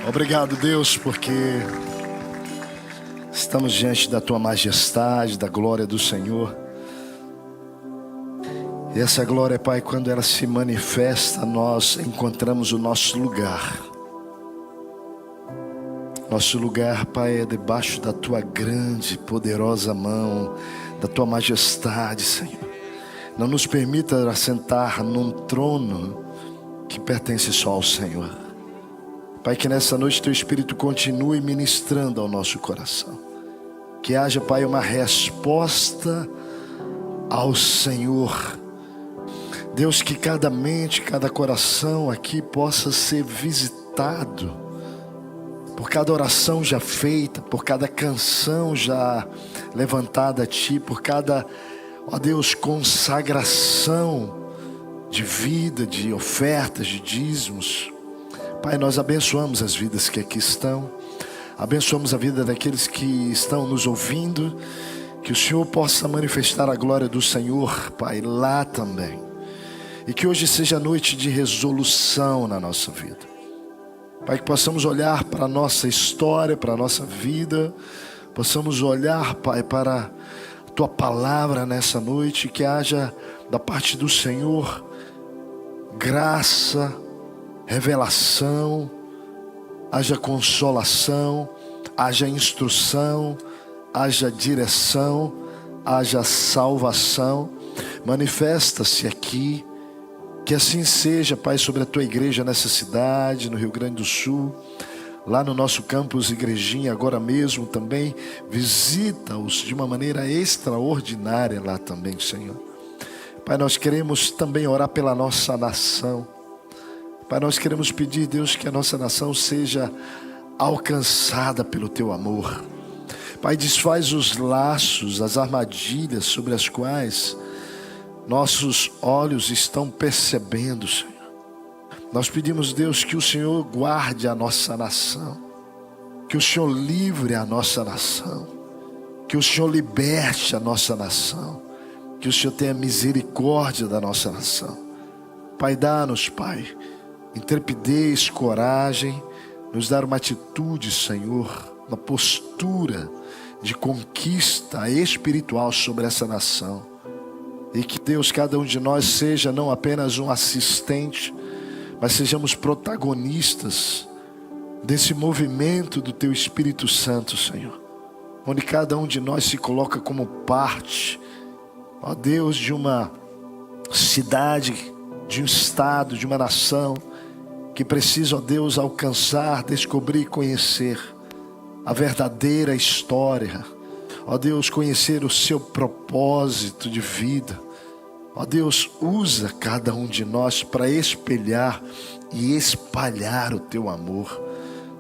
Obrigado, Deus, porque estamos diante da Tua majestade, da glória do Senhor. E essa glória, Pai, quando ela se manifesta, nós encontramos o nosso lugar. Nosso lugar, Pai, é debaixo da Tua grande, poderosa mão, da Tua majestade, Senhor. Não nos permita assentar num trono que pertence só ao Senhor. Pai, que nessa noite Teu Espírito continue ministrando ao nosso coração. Que haja, Pai, uma resposta ao Senhor. Deus, que cada mente, cada coração aqui possa ser visitado por cada oração já feita, por cada canção já levantada a Ti, por cada, ó Deus, consagração de vida, de ofertas, de dízimos. Pai, nós abençoamos as vidas que aqui estão, abençoamos a vida daqueles que estão nos ouvindo, que o Senhor possa manifestar a glória do Senhor, Pai, lá também. E que hoje seja noite de resolução na nossa vida. Pai, que possamos olhar para a nossa história, para a nossa vida, possamos olhar, Pai, para a Tua palavra nessa noite, que haja da parte do Senhor graça, revelação, haja consolação, haja instrução, haja direção, haja salvação. Manifesta-se aqui, que assim seja, Pai, sobre a Tua igreja nessa cidade, no Rio Grande do Sul, lá no nosso campus Igrejinha, agora mesmo também. Visita-os de uma maneira extraordinária lá também, Senhor. Pai, nós queremos também orar pela nossa nação. Pai, nós queremos pedir, Deus, que a nossa nação seja alcançada pelo Teu amor. Pai, desfaz os laços, as armadilhas sobre as quais nossos olhos estão percebendo, Senhor. Nós pedimos, Deus, que o Senhor guarde a nossa nação, que o Senhor livre a nossa nação, que o Senhor liberte a nossa nação, que o Senhor tenha misericórdia da nossa nação. Pai, dá-nos, Pai, intrepidez, coragem, nos dar uma atitude, Senhor, uma postura de conquista espiritual sobre essa nação. E que, Deus, cada um de nós seja não apenas um assistente, mas sejamos protagonistas desse movimento do Teu Espírito Santo, Senhor. Onde cada um de nós se coloca como parte, ó Deus, de uma cidade, de um estado, de uma nação, que precisa, ó Deus, alcançar, descobrir e conhecer a verdadeira história. Ó Deus, conhecer o Seu propósito de vida. Ó Deus, usa cada um de nós para espelhar e espalhar o Teu amor.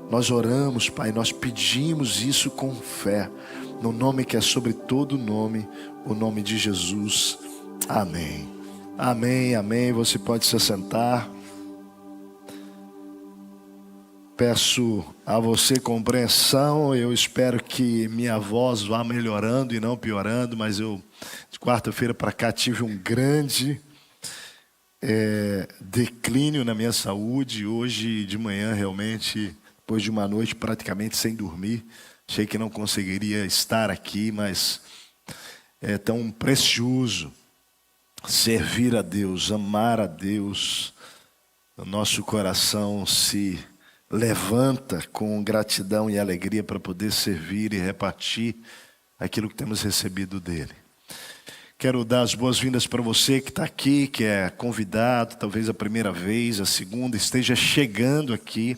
Nós oramos, Pai, nós pedimos isso com fé, no nome que é sobre todo nome, o nome de Jesus. Amém. Amém, amém. Você pode se assentar. Peço a você compreensão. Eu espero que minha voz vá melhorando e não piorando, mas eu, de quarta-feira para cá, tive um grande declínio na minha saúde. Hoje de manhã, realmente, depois de uma noite praticamente sem dormir, achei que não conseguiria estar aqui, mas é tão precioso servir a Deus, amar a Deus. O nosso coração se levanta com gratidão e alegria para poder servir e repartir aquilo que temos recebido dele. Quero dar as boas-vindas para você que está aqui, que é convidado, talvez a primeira vez, a segunda, esteja chegando aqui,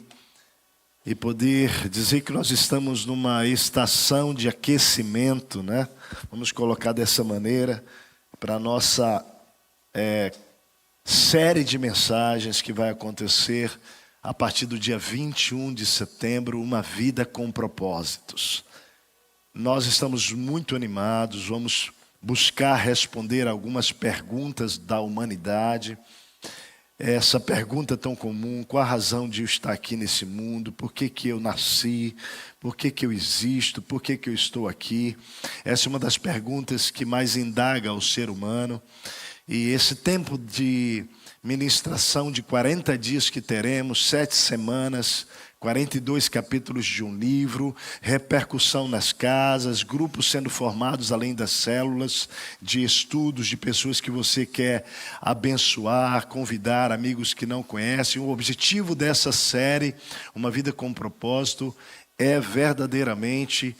e poder dizer que nós estamos numa estação de aquecimento, né? Vamos colocar dessa maneira, para a nossa série de mensagens que vai acontecer a partir do dia 21 de setembro, Uma Vida com Propósitos. Nós estamos muito animados, vamos buscar responder algumas perguntas da humanidade. Essa pergunta tão comum: qual a razão de eu estar aqui nesse mundo? Por que que eu nasci? Por que que eu existo? Por que que eu estou aqui? Essa é uma das perguntas que mais indaga o ser humano. E esse tempo de ministração de 40 dias que teremos, 7 semanas, 42 capítulos de um livro, repercussão nas casas, grupos sendo formados além das células, de estudos de pessoas que você quer abençoar, convidar amigos que não conhecem. O objetivo dessa série, Uma Vida com Propósito, é verdadeiramente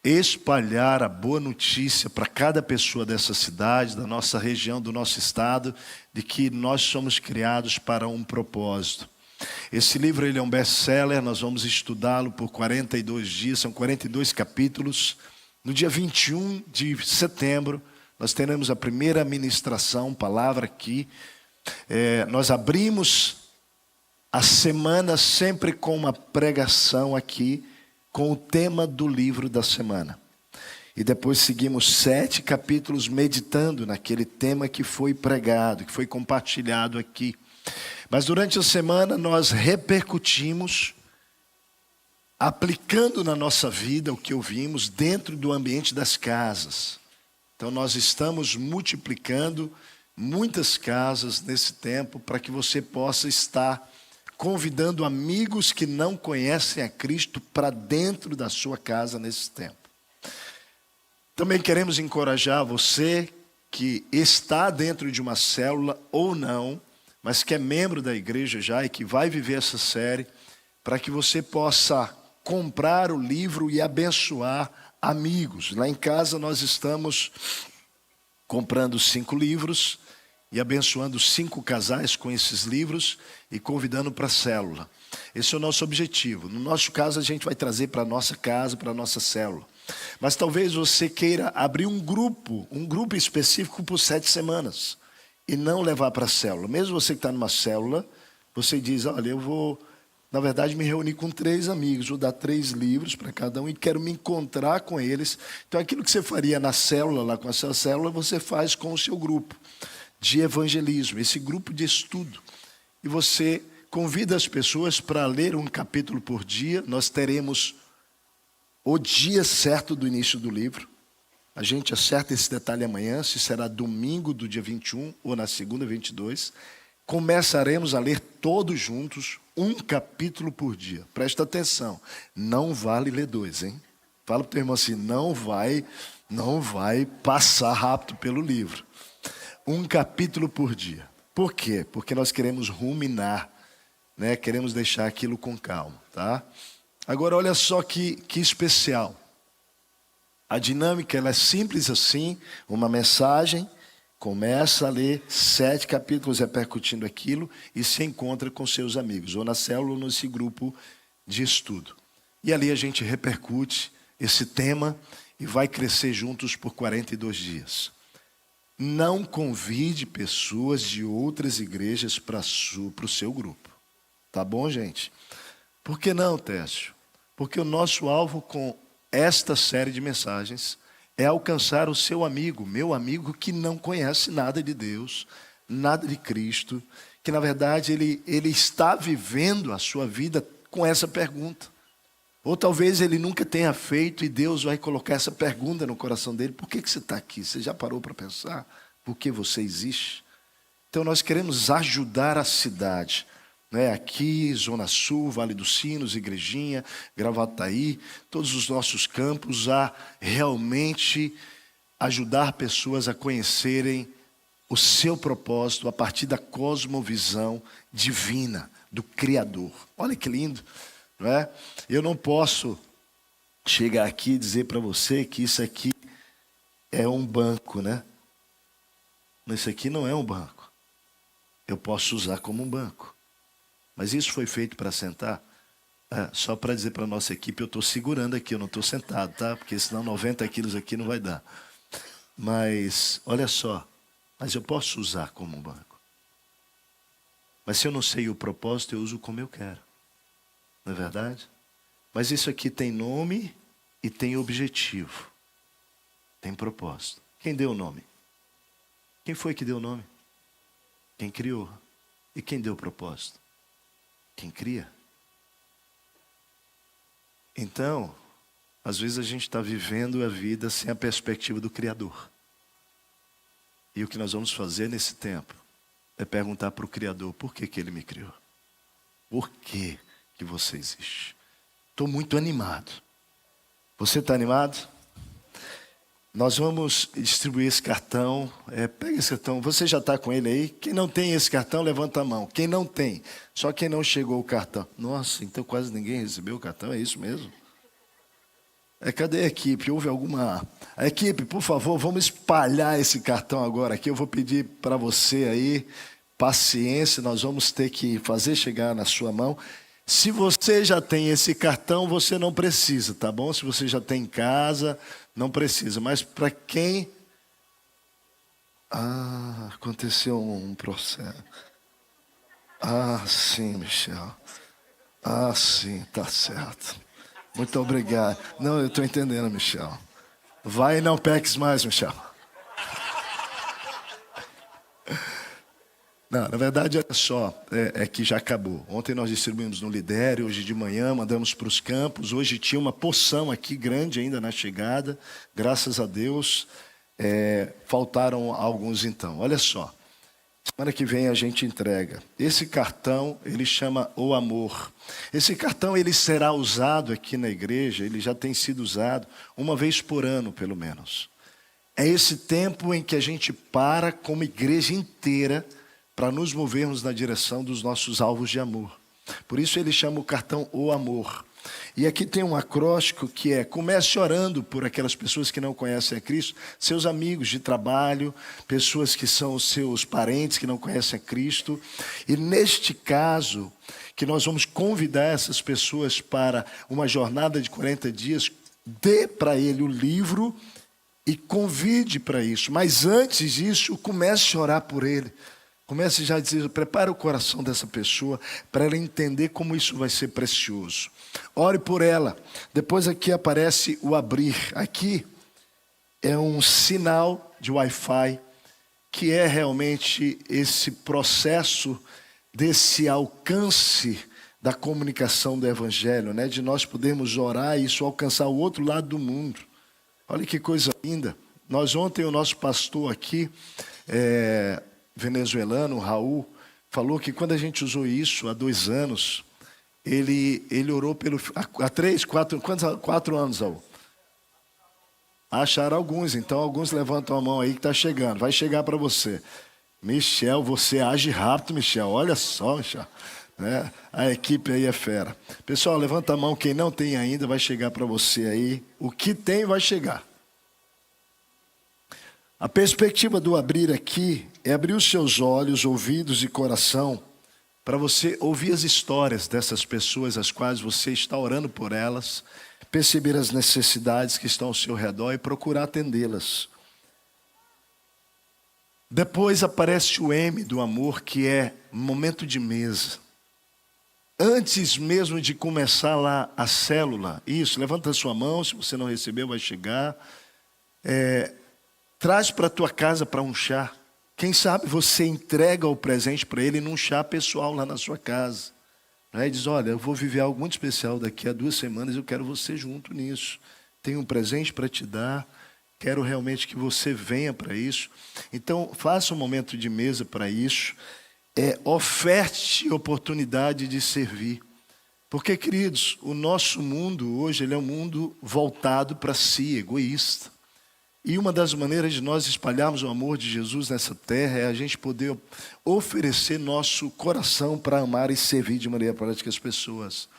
espalhar a boa notícia para cada pessoa dessa cidade, da nossa região, do nosso estado, de que nós somos criados para um propósito. Esse livro ele é um best-seller, nós vamos estudá-lo por 42 dias, são 42 capítulos. No dia 21 de setembro, nós teremos a primeira ministração, palavra aqui. Nós abrimos a semana sempre com uma pregação aqui, com o tema do livro da semana. E depois seguimos 7 capítulos meditando naquele tema que foi pregado, que foi compartilhado aqui. Mas durante a semana nós repercutimos, aplicando na nossa vida o que ouvimos dentro do ambiente das casas. Então nós estamos multiplicando muitas casas nesse tempo para que você possa estar convidando amigos que não conhecem a Cristo para dentro da sua casa nesse tempo. Também queremos encorajar você que está dentro de uma célula ou não, mas que é membro da igreja já e que vai viver essa série, para que você possa comprar o livro e abençoar amigos. Lá em casa nós estamos comprando 5 livros e abençoando 5 casais com esses livros e convidando para a célula. Esse é o nosso objetivo. No nosso caso, a gente vai trazer para a nossa casa, para a nossa célula. Mas talvez você queira abrir um grupo específico por 7 semanas e não levar para a célula. Mesmo você que está numa célula, você diz, olha, eu vou, na verdade, me reunir com 3 amigos, vou dar 3 livros para cada um e quero me encontrar com eles. Então, aquilo que você faria na célula, lá com a sua célula, você faz com o seu grupo de evangelismo, esse grupo de estudo. E você convida as pessoas para ler um capítulo por dia. Nós teremos o dia certo do início do livro. A gente acerta esse detalhe amanhã, se será domingo do dia 21 ou na segunda 22. Começaremos a ler todos juntos um capítulo por dia. Presta atenção, não vale ler 2, hein? Fala para o teu irmão assim, não vai passar rápido pelo livro. Um capítulo por dia. Por quê? Porque nós queremos ruminar, né? Queremos deixar aquilo com calma, tá? Agora olha só que especial. A dinâmica ela é simples assim, uma mensagem, começa a ler 7 capítulos repercutindo aquilo e se encontra com seus amigos, ou na célula ou nesse grupo de estudo. E ali a gente repercute esse tema e vai crescer juntos por 42 dias. Não convide pessoas de outras igrejas para o seu grupo. Tá bom, gente? Por que não, Técio? Porque o nosso alvo com esta série de mensagens é alcançar o seu amigo, meu amigo que não conhece nada de Deus, nada de Cristo, que na verdade ele está vivendo a sua vida com essa pergunta. Ou talvez ele nunca tenha feito e Deus vai colocar essa pergunta no coração dele. Por que você está aqui? Você já parou para pensar? Por que você existe? Então nós queremos ajudar a cidade. Né? Aqui, Zona Sul, Vale dos Sinos, Igrejinha, Gravataí, todos os nossos campos a realmente ajudar pessoas a conhecerem o seu propósito a partir da cosmovisão divina do Criador. Olha que lindo. Não é? Eu não posso chegar aqui e dizer para você que isso aqui é um banco, né? Mas isso aqui não é um banco. Eu posso usar como um banco. Mas isso foi feito para sentar? Só para dizer para a nossa equipe, eu estou segurando aqui, eu não estou sentado, tá? Porque senão 90 quilos aqui não vai dar. Mas, olha só, mas eu posso usar como um banco. Mas se eu não sei o propósito, eu uso como eu quero. Não é verdade? Mas isso aqui tem nome e tem objetivo. Tem propósito. Quem deu o nome? Quem foi que deu o nome? Quem criou. E quem deu o propósito? Quem cria. Então, às vezes a gente está vivendo a vida sem a perspectiva do Criador. E o que nós vamos fazer nesse tempo é perguntar para o Criador, por que que Ele me criou? Por que que você existe? Estou muito animado. Você está animado? Nós vamos distribuir esse cartão. Pega esse cartão. Você já está com ele aí? Quem não tem esse cartão, levanta a mão. Quem não tem? Só quem não chegou o cartão. Nossa, então quase ninguém recebeu o cartão, é isso mesmo? Cadê a equipe? Houve alguma... A equipe, por favor, vamos espalhar esse cartão agora aqui. Eu vou pedir para você aí, paciência, nós vamos ter que fazer chegar na sua mão. Se você já tem esse cartão, você não precisa, tá bom? Se você já tem em casa, não precisa. Mas para quem... aconteceu um processo. Sim, Michel. Sim, tá certo. Muito obrigado. Não, eu estou entendendo, Michel. Vai e não peques mais, Michel. Não, na verdade, olha só, que já acabou. Ontem nós distribuímos no Lidério, hoje de manhã mandamos para os campos. Hoje tinha uma porção aqui grande ainda na chegada, graças a Deus. Faltaram alguns então. Olha só, semana que vem a gente entrega. Esse cartão, ele chama O Amor. Esse cartão, ele será usado aqui na igreja, ele já tem sido usado uma vez por ano, pelo menos. É esse tempo em que a gente para como igreja inteira para nos movermos na direção dos nossos alvos de amor. Por isso ele chama o cartão O Amor. E aqui tem um acróstico que comece orando por aquelas pessoas que não conhecem a Cristo, seus amigos de trabalho, pessoas que são seus parentes que não conhecem a Cristo. E neste caso, que nós vamos convidar essas pessoas para uma jornada de 40 dias, dê para ele o livro e convide para isso. Mas antes disso, comece a orar por ele. Comece já a dizer, prepare o coração dessa pessoa para ela entender como isso vai ser precioso. Ore por ela. Depois aqui aparece o abrir. Aqui é um sinal de Wi-Fi, que é realmente esse processo desse alcance da comunicação do Evangelho, né? De nós podermos orar e isso alcançar o outro lado do mundo. Olha que coisa linda. Ontem o nosso pastor aqui, venezuelano, Raul, falou que quando a gente usou isso há 2 anos, ele orou há 4 anos, Raul. Acharam alguns, então alguns levantam a mão aí que está chegando, vai chegar para você. Michel, você age rápido, Michel, olha só, Michel. Né? A equipe aí é fera. Pessoal, levanta a mão, quem não tem ainda vai chegar para você aí. O que tem vai chegar. A perspectiva do abrir aqui é abrir os seus olhos, ouvidos e coração para você ouvir as histórias dessas pessoas às quais você está orando por elas, perceber as necessidades que estão ao seu redor e procurar atendê-las. Depois aparece o M do amor, que é momento de mesa. Antes mesmo de começar lá a célula, isso, levanta a sua mão, se você não recebeu vai chegar. Traz para a tua casa para um chá. Quem sabe você entrega o presente para ele num chá pessoal lá na sua casa. E diz, olha, eu vou viver algo muito especial daqui a 2 semanas, eu quero você junto nisso. Tenho um presente para te dar, quero realmente que você venha para isso. Então, faça um momento de mesa para isso. Oferte oportunidade de servir. Porque, queridos, o nosso mundo hoje ele é um mundo voltado para si, egoísta. E uma das maneiras de nós espalharmos o amor de Jesus nessa terra é a gente poder oferecer nosso coração para amar e servir de maneira prática as pessoas.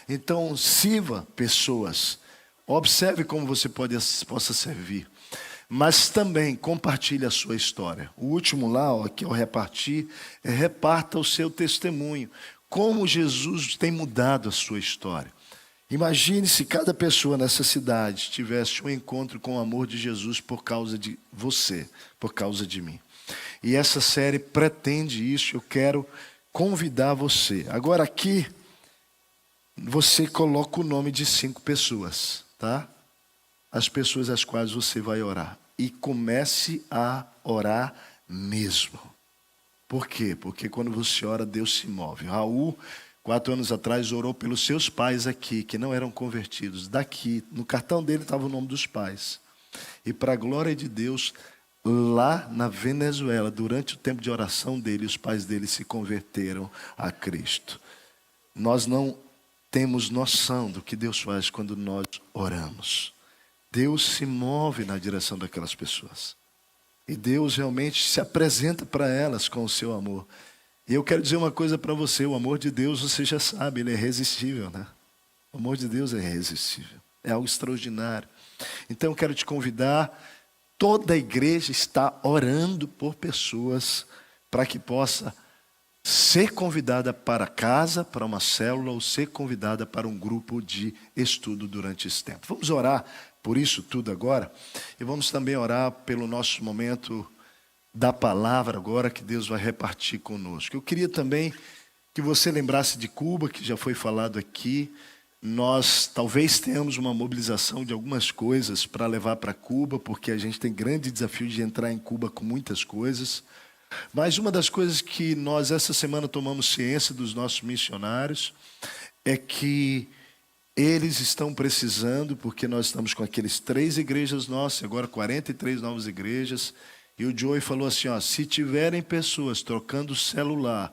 Então, sirva pessoas. Observe como você possa servir. Mas também compartilhe a sua história. O último lá, que é o repartir, reparta o seu testemunho. Como Jesus tem mudado a sua história. Imagine se cada pessoa nessa cidade tivesse um encontro com o amor de Jesus por causa de você, por causa de mim. E essa série pretende isso, eu quero convidar você. Agora aqui, você coloca o nome de 5 pessoas, tá? As pessoas às quais você vai orar. E comece a orar mesmo. Por quê? Porque quando você ora, Deus se move. Raul, 4 anos atrás, orou pelos seus pais aqui, que não eram convertidos. Daqui, no cartão dele estava o nome dos pais. E para a glória de Deus, lá na Venezuela, durante o tempo de oração dele, os pais dele se converteram a Cristo. Nós não temos noção do que Deus faz quando nós oramos. Deus se move na direção daquelas pessoas. E Deus realmente se apresenta para elas com o seu amor. E eu quero dizer uma coisa para você, o amor de Deus, você já sabe, ele é irresistível, né? O amor de Deus é irresistível, é algo extraordinário. Então eu quero te convidar, toda a igreja está orando por pessoas para que possa ser convidada para casa, para uma célula, ou ser convidada para um grupo de estudo durante esse tempo. Vamos orar por isso tudo agora, e vamos também orar pelo nosso momento da palavra agora, que Deus vai repartir conosco. Eu queria também que você lembrasse de Cuba, que já foi falado aqui. Nós talvez tenhamos uma mobilização de algumas coisas para levar para Cuba, porque a gente tem grande desafio de entrar em Cuba com muitas coisas. Mas uma das coisas que nós essa semana tomamos ciência dos nossos missionários é que eles estão precisando, porque nós estamos com aqueles 3 igrejas nossas, agora 43 novas igrejas, e o Joey falou assim, ó, se tiverem pessoas trocando celular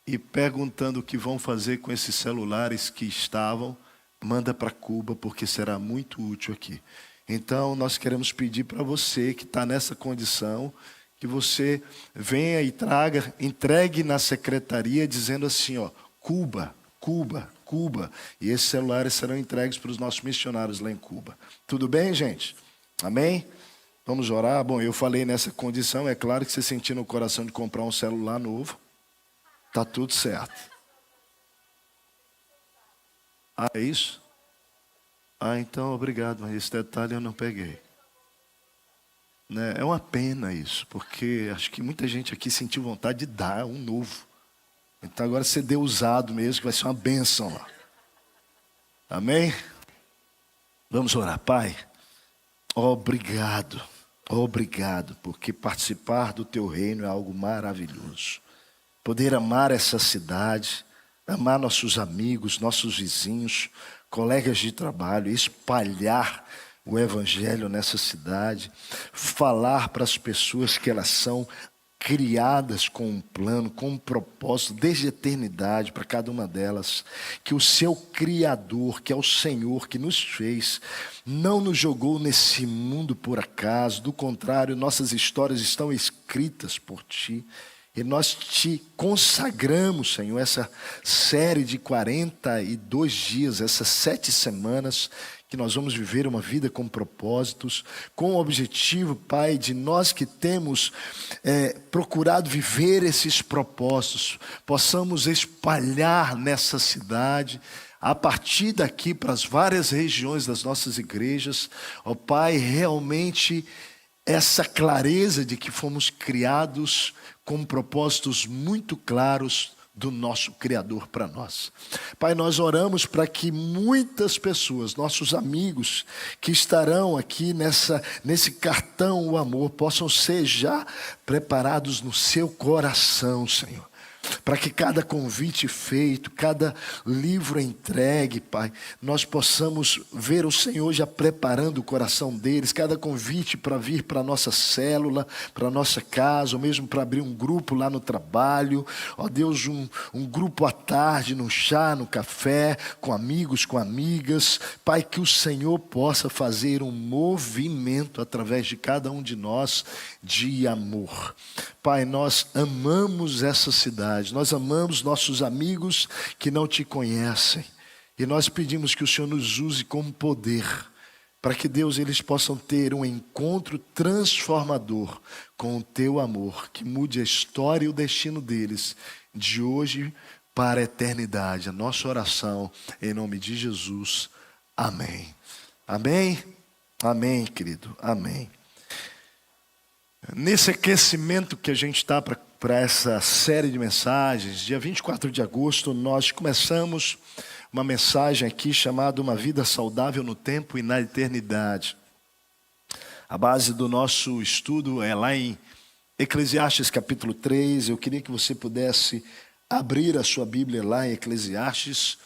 e perguntando o que vão fazer com esses celulares que estavam, manda para Cuba, porque será muito útil aqui. Então, nós queremos pedir para você que está nessa condição, que você venha e traga, entregue na secretaria, dizendo assim, ó, Cuba, Cuba, Cuba. E esses celulares serão entregues para os nossos missionários lá em Cuba. Tudo bem, gente? Amém? Vamos orar? Bom, eu falei nessa condição, é claro que você sentir no coração de comprar um celular novo, tá tudo certo. Ah, é isso? Ah, então obrigado, mas esse detalhe eu não peguei. Né? É uma pena isso, porque acho que muita gente aqui sentiu vontade de dar um novo. Então agora você deu usado mesmo, que vai ser uma bênção lá. Amém? Vamos orar. Pai, obrigado, obrigado, porque participar do teu reino é algo maravilhoso. Poder amar essa cidade, amar nossos amigos, nossos vizinhos, colegas de trabalho, espalhar o evangelho nessa cidade, falar para as pessoas que elas são criadas com um plano, com um propósito desde a eternidade para cada uma delas, que o seu Criador, que é o Senhor que nos fez, não nos jogou nesse mundo por acaso, do contrário, nossas histórias estão escritas por Ti. E nós te consagramos, Senhor, essa série de 42 dias, essas 7 semanas, que nós vamos viver uma vida com propósitos, com o objetivo, Pai, de nós que temos procurado viver esses propósitos, possamos espalhar nessa cidade, a partir daqui para as várias regiões das nossas igrejas, ó Pai, realmente essa clareza de que fomos criados com propósitos muito claros do nosso Criador para nós. Pai, nós oramos para que muitas pessoas, nossos amigos que estarão aqui nesse cartão o amor, possam ser já preparados no seu coração, Senhor. Para que cada convite feito, cada livro entregue, Pai, nós possamos ver o Senhor já preparando o coração deles, cada convite para vir para a nossa célula, para a nossa casa, ou mesmo para abrir um grupo lá no trabalho, ó Deus, um grupo à tarde, no chá, no café, com amigos, com amigas, Pai, que o Senhor possa fazer um movimento através de cada um de nós de amor. Pai, nós amamos essa cidade, nós amamos nossos amigos que não te conhecem. E nós pedimos que o Senhor nos use como poder, para que Deus, eles possam ter um encontro transformador com o teu amor, que mude a história e o destino deles, de hoje para a eternidade. A nossa oração, em nome de Jesus. Amém. Amém? Amém, querido. Amém. Nesse aquecimento que a gente está para essa série de mensagens, dia 24 de agosto, nós começamos uma mensagem aqui chamada Uma Vida Saudável no Tempo e na Eternidade. A base do nosso estudo é lá em Eclesiastes capítulo 3. Eu queria que você pudesse abrir a sua Bíblia lá em Eclesiastes.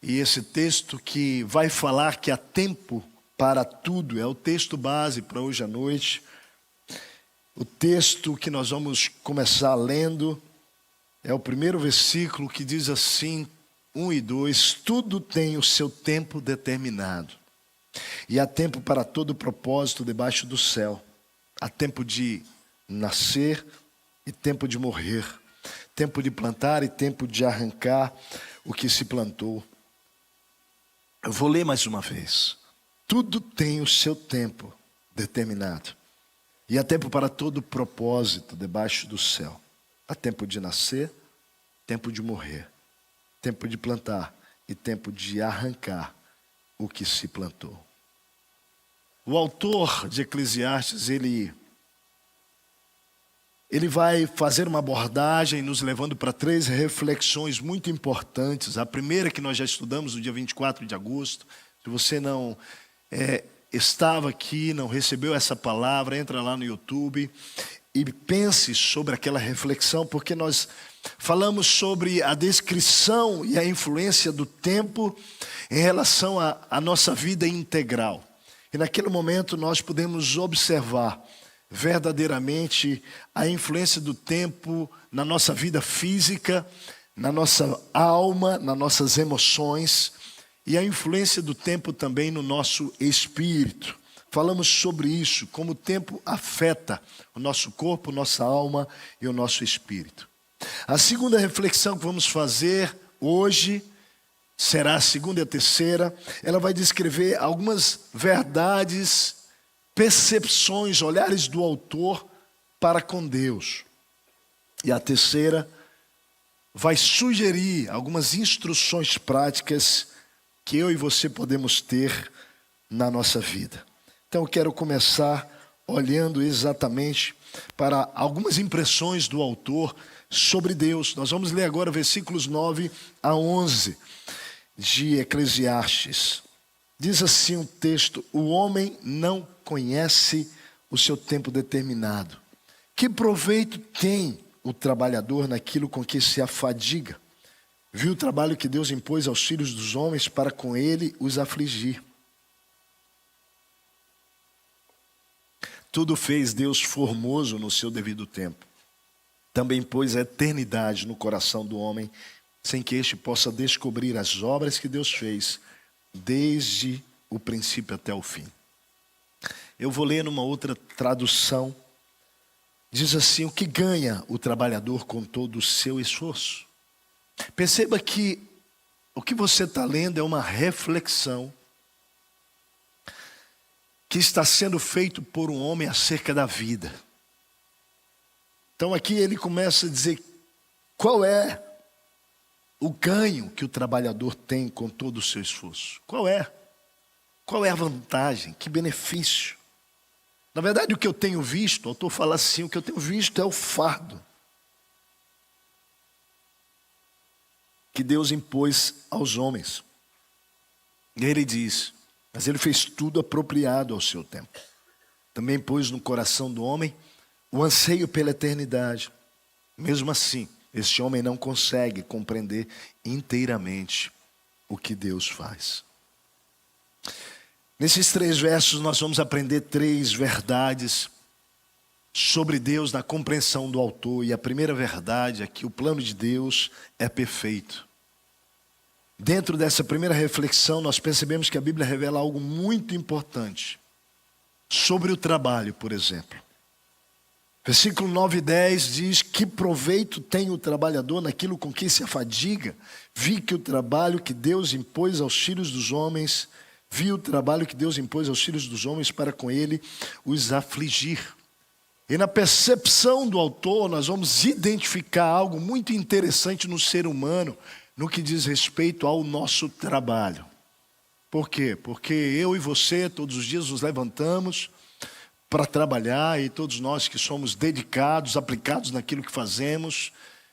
E esse texto que vai falar que há tempo para tudo, é o texto base para hoje à noite. O texto que nós vamos começar lendo é o primeiro versículo que diz assim, 1 e 2, tudo tem o seu tempo determinado. E há tempo para todo propósito debaixo do céu. Há tempo de nascer e tempo de morrer. Tempo de plantar e tempo de arrancar o que se plantou. Eu vou ler mais uma vez. Tudo tem o seu tempo determinado. E há tempo para todo propósito debaixo do céu. Há tempo de nascer, tempo de morrer. Tempo de plantar e tempo de arrancar o que se plantou. O autor de Eclesiastes, ele vai fazer uma abordagem nos levando para 3 reflexões muito importantes. A primeira que nós já estudamos no dia 24 de agosto. Se você não estava aqui, não recebeu essa palavra, entra lá no YouTube e pense sobre aquela reflexão, porque nós falamos sobre a descrição e a influência do tempo em relação à nossa vida integral. E naquele momento nós podemos observar verdadeiramente a influência do tempo na nossa vida física, na nossa alma, nas nossas emoções e a influência do tempo também no nosso espírito. Falamos sobre isso, como o tempo afeta o nosso corpo, nossa alma e o nosso espírito. A segunda reflexão que vamos fazer hoje será a segunda e a terceira. Ela vai descrever algumas verdades, percepções, olhares do autor para com Deus. E a terceira vai sugerir algumas instruções práticas que eu e você podemos ter na nossa vida. Então eu quero começar olhando exatamente para algumas impressões do autor sobre Deus. Nós vamos ler agora versículos 9 a 11 de Eclesiastes. Diz assim o texto: o homem não conhece o seu tempo determinado. Que proveito tem o trabalhador naquilo com que se afadiga? Viu o trabalho que Deus impôs aos filhos dos homens para com ele os afligir. Tudo fez Deus formoso no seu devido tempo. Também pôs a eternidade no coração do homem, sem que este possa descobrir as obras que Deus fez, desde o princípio até o fim. Eu vou ler numa outra tradução. Diz assim: o que ganha o trabalhador com todo o seu esforço? Perceba que o que você está lendo é uma reflexão que está sendo feito por um homem acerca da vida. Então aqui ele começa a dizer qual é o ganho que o trabalhador tem com todo o seu esforço. Qual é? Qual é a vantagem? Que benefício? Na verdade, o que eu tenho visto, o autor fala assim, o que eu tenho visto é o fardo que Deus impôs aos homens. E ele diz, mas ele fez tudo apropriado ao seu tempo. Também pôs no coração do homem o anseio pela eternidade. Mesmo assim, este homem não consegue compreender inteiramente o que Deus faz. Nesses 3 versos nós vamos aprender 3 verdades sobre Deus na compreensão do autor. E a primeira verdade é que o plano de Deus é perfeito. Dentro dessa primeira reflexão nós percebemos que a Bíblia revela algo muito importante sobre o trabalho, por exemplo. Versículo 9 e 10 diz: que proveito tem o trabalhador naquilo com que se afadiga? Vi que o trabalho que Deus impôs aos filhos dos homens, para com ele os afligir. E na percepção do autor nós vamos identificar algo muito interessante no ser humano, no que diz respeito ao nosso trabalho. Por quê? Porque eu e você todos os dias nos levantamos para trabalhar, e todos nós que somos dedicados, aplicados naquilo que fazemos,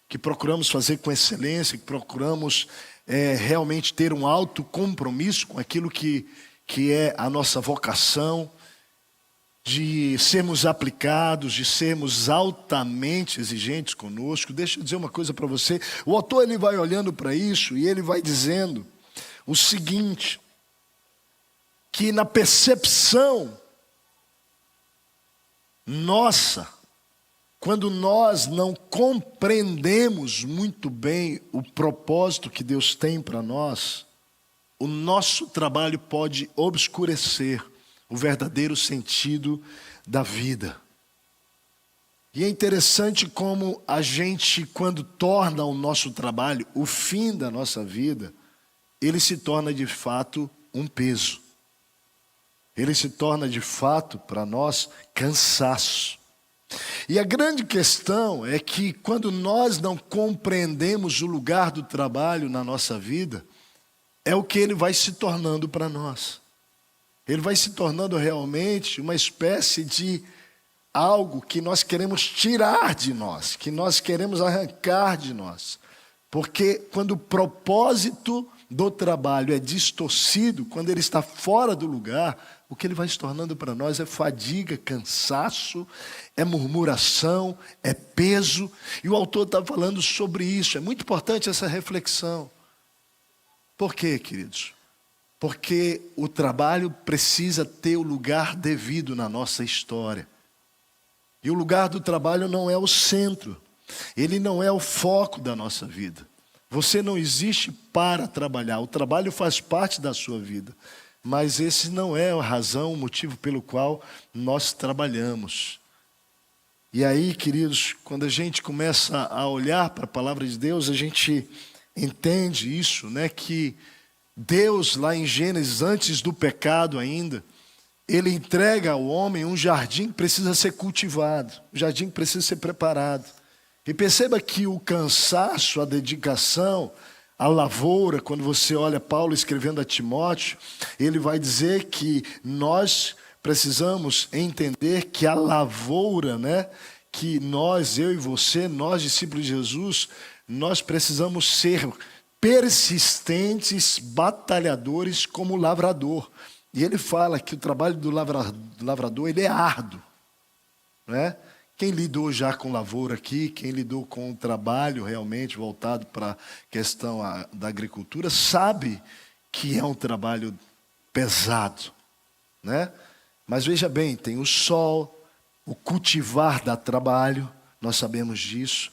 que procuramos fazer com excelência, que procuramos realmente ter um alto compromisso com aquilo que é a nossa vocação, de sermos aplicados, de sermos altamente exigentes conosco. Deixa eu dizer uma coisa para você. O autor ele vai olhando para isso e ele vai dizendo o seguinte, que na percepção nossa, quando nós não compreendemos muito bem o propósito que Deus tem para nós, o nosso trabalho pode obscurecer o verdadeiro sentido da vida. E é interessante como a gente, quando torna o nosso trabalho o fim da nossa vida, ele se torna de fato um peso. Ele se torna de fato para nós cansaço. E a grande questão é que quando nós não compreendemos o lugar do trabalho na nossa vida, é o que ele vai se tornando para nós. Ele vai se tornando realmente uma espécie de algo que nós queremos tirar de nós, que nós queremos arrancar de nós. Porque quando o propósito do trabalho é distorcido, quando ele está fora do lugar, o que ele vai se tornando para nós é fadiga, cansaço, é murmuração, é peso. E o autor está falando sobre isso. É muito importante essa reflexão. Por quê, queridos? Porque o trabalho precisa ter o lugar devido na nossa história. E o lugar do trabalho não é o centro. Ele não é o foco da nossa vida. Você não existe para trabalhar. O trabalho faz parte da sua vida. Mas esse não é a razão, o motivo pelo qual nós trabalhamos. E aí, queridos, quando a gente começa a olhar para a palavra de Deus, a gente entende isso, né? Que Deus, lá em Gênesis, antes do pecado ainda, ele entrega ao homem um jardim que precisa ser cultivado, um jardim que precisa ser preparado. E perceba que o cansaço, a dedicação, a lavoura, quando você olha Paulo escrevendo a Timóteo, ele vai dizer que nós precisamos entender que a lavoura, né, que nós, eu e você, nós discípulos de Jesus, nós precisamos ser persistentes, batalhadores como lavrador. E ele fala que o trabalho do lavrador ele é árduo, né? Quem lidou já com lavoura aqui, quem lidou com o trabalho realmente voltado para a questão da agricultura, sabe que é um trabalho pesado, né? Mas veja bem, tem o sol, o cultivar dá trabalho, nós sabemos disso.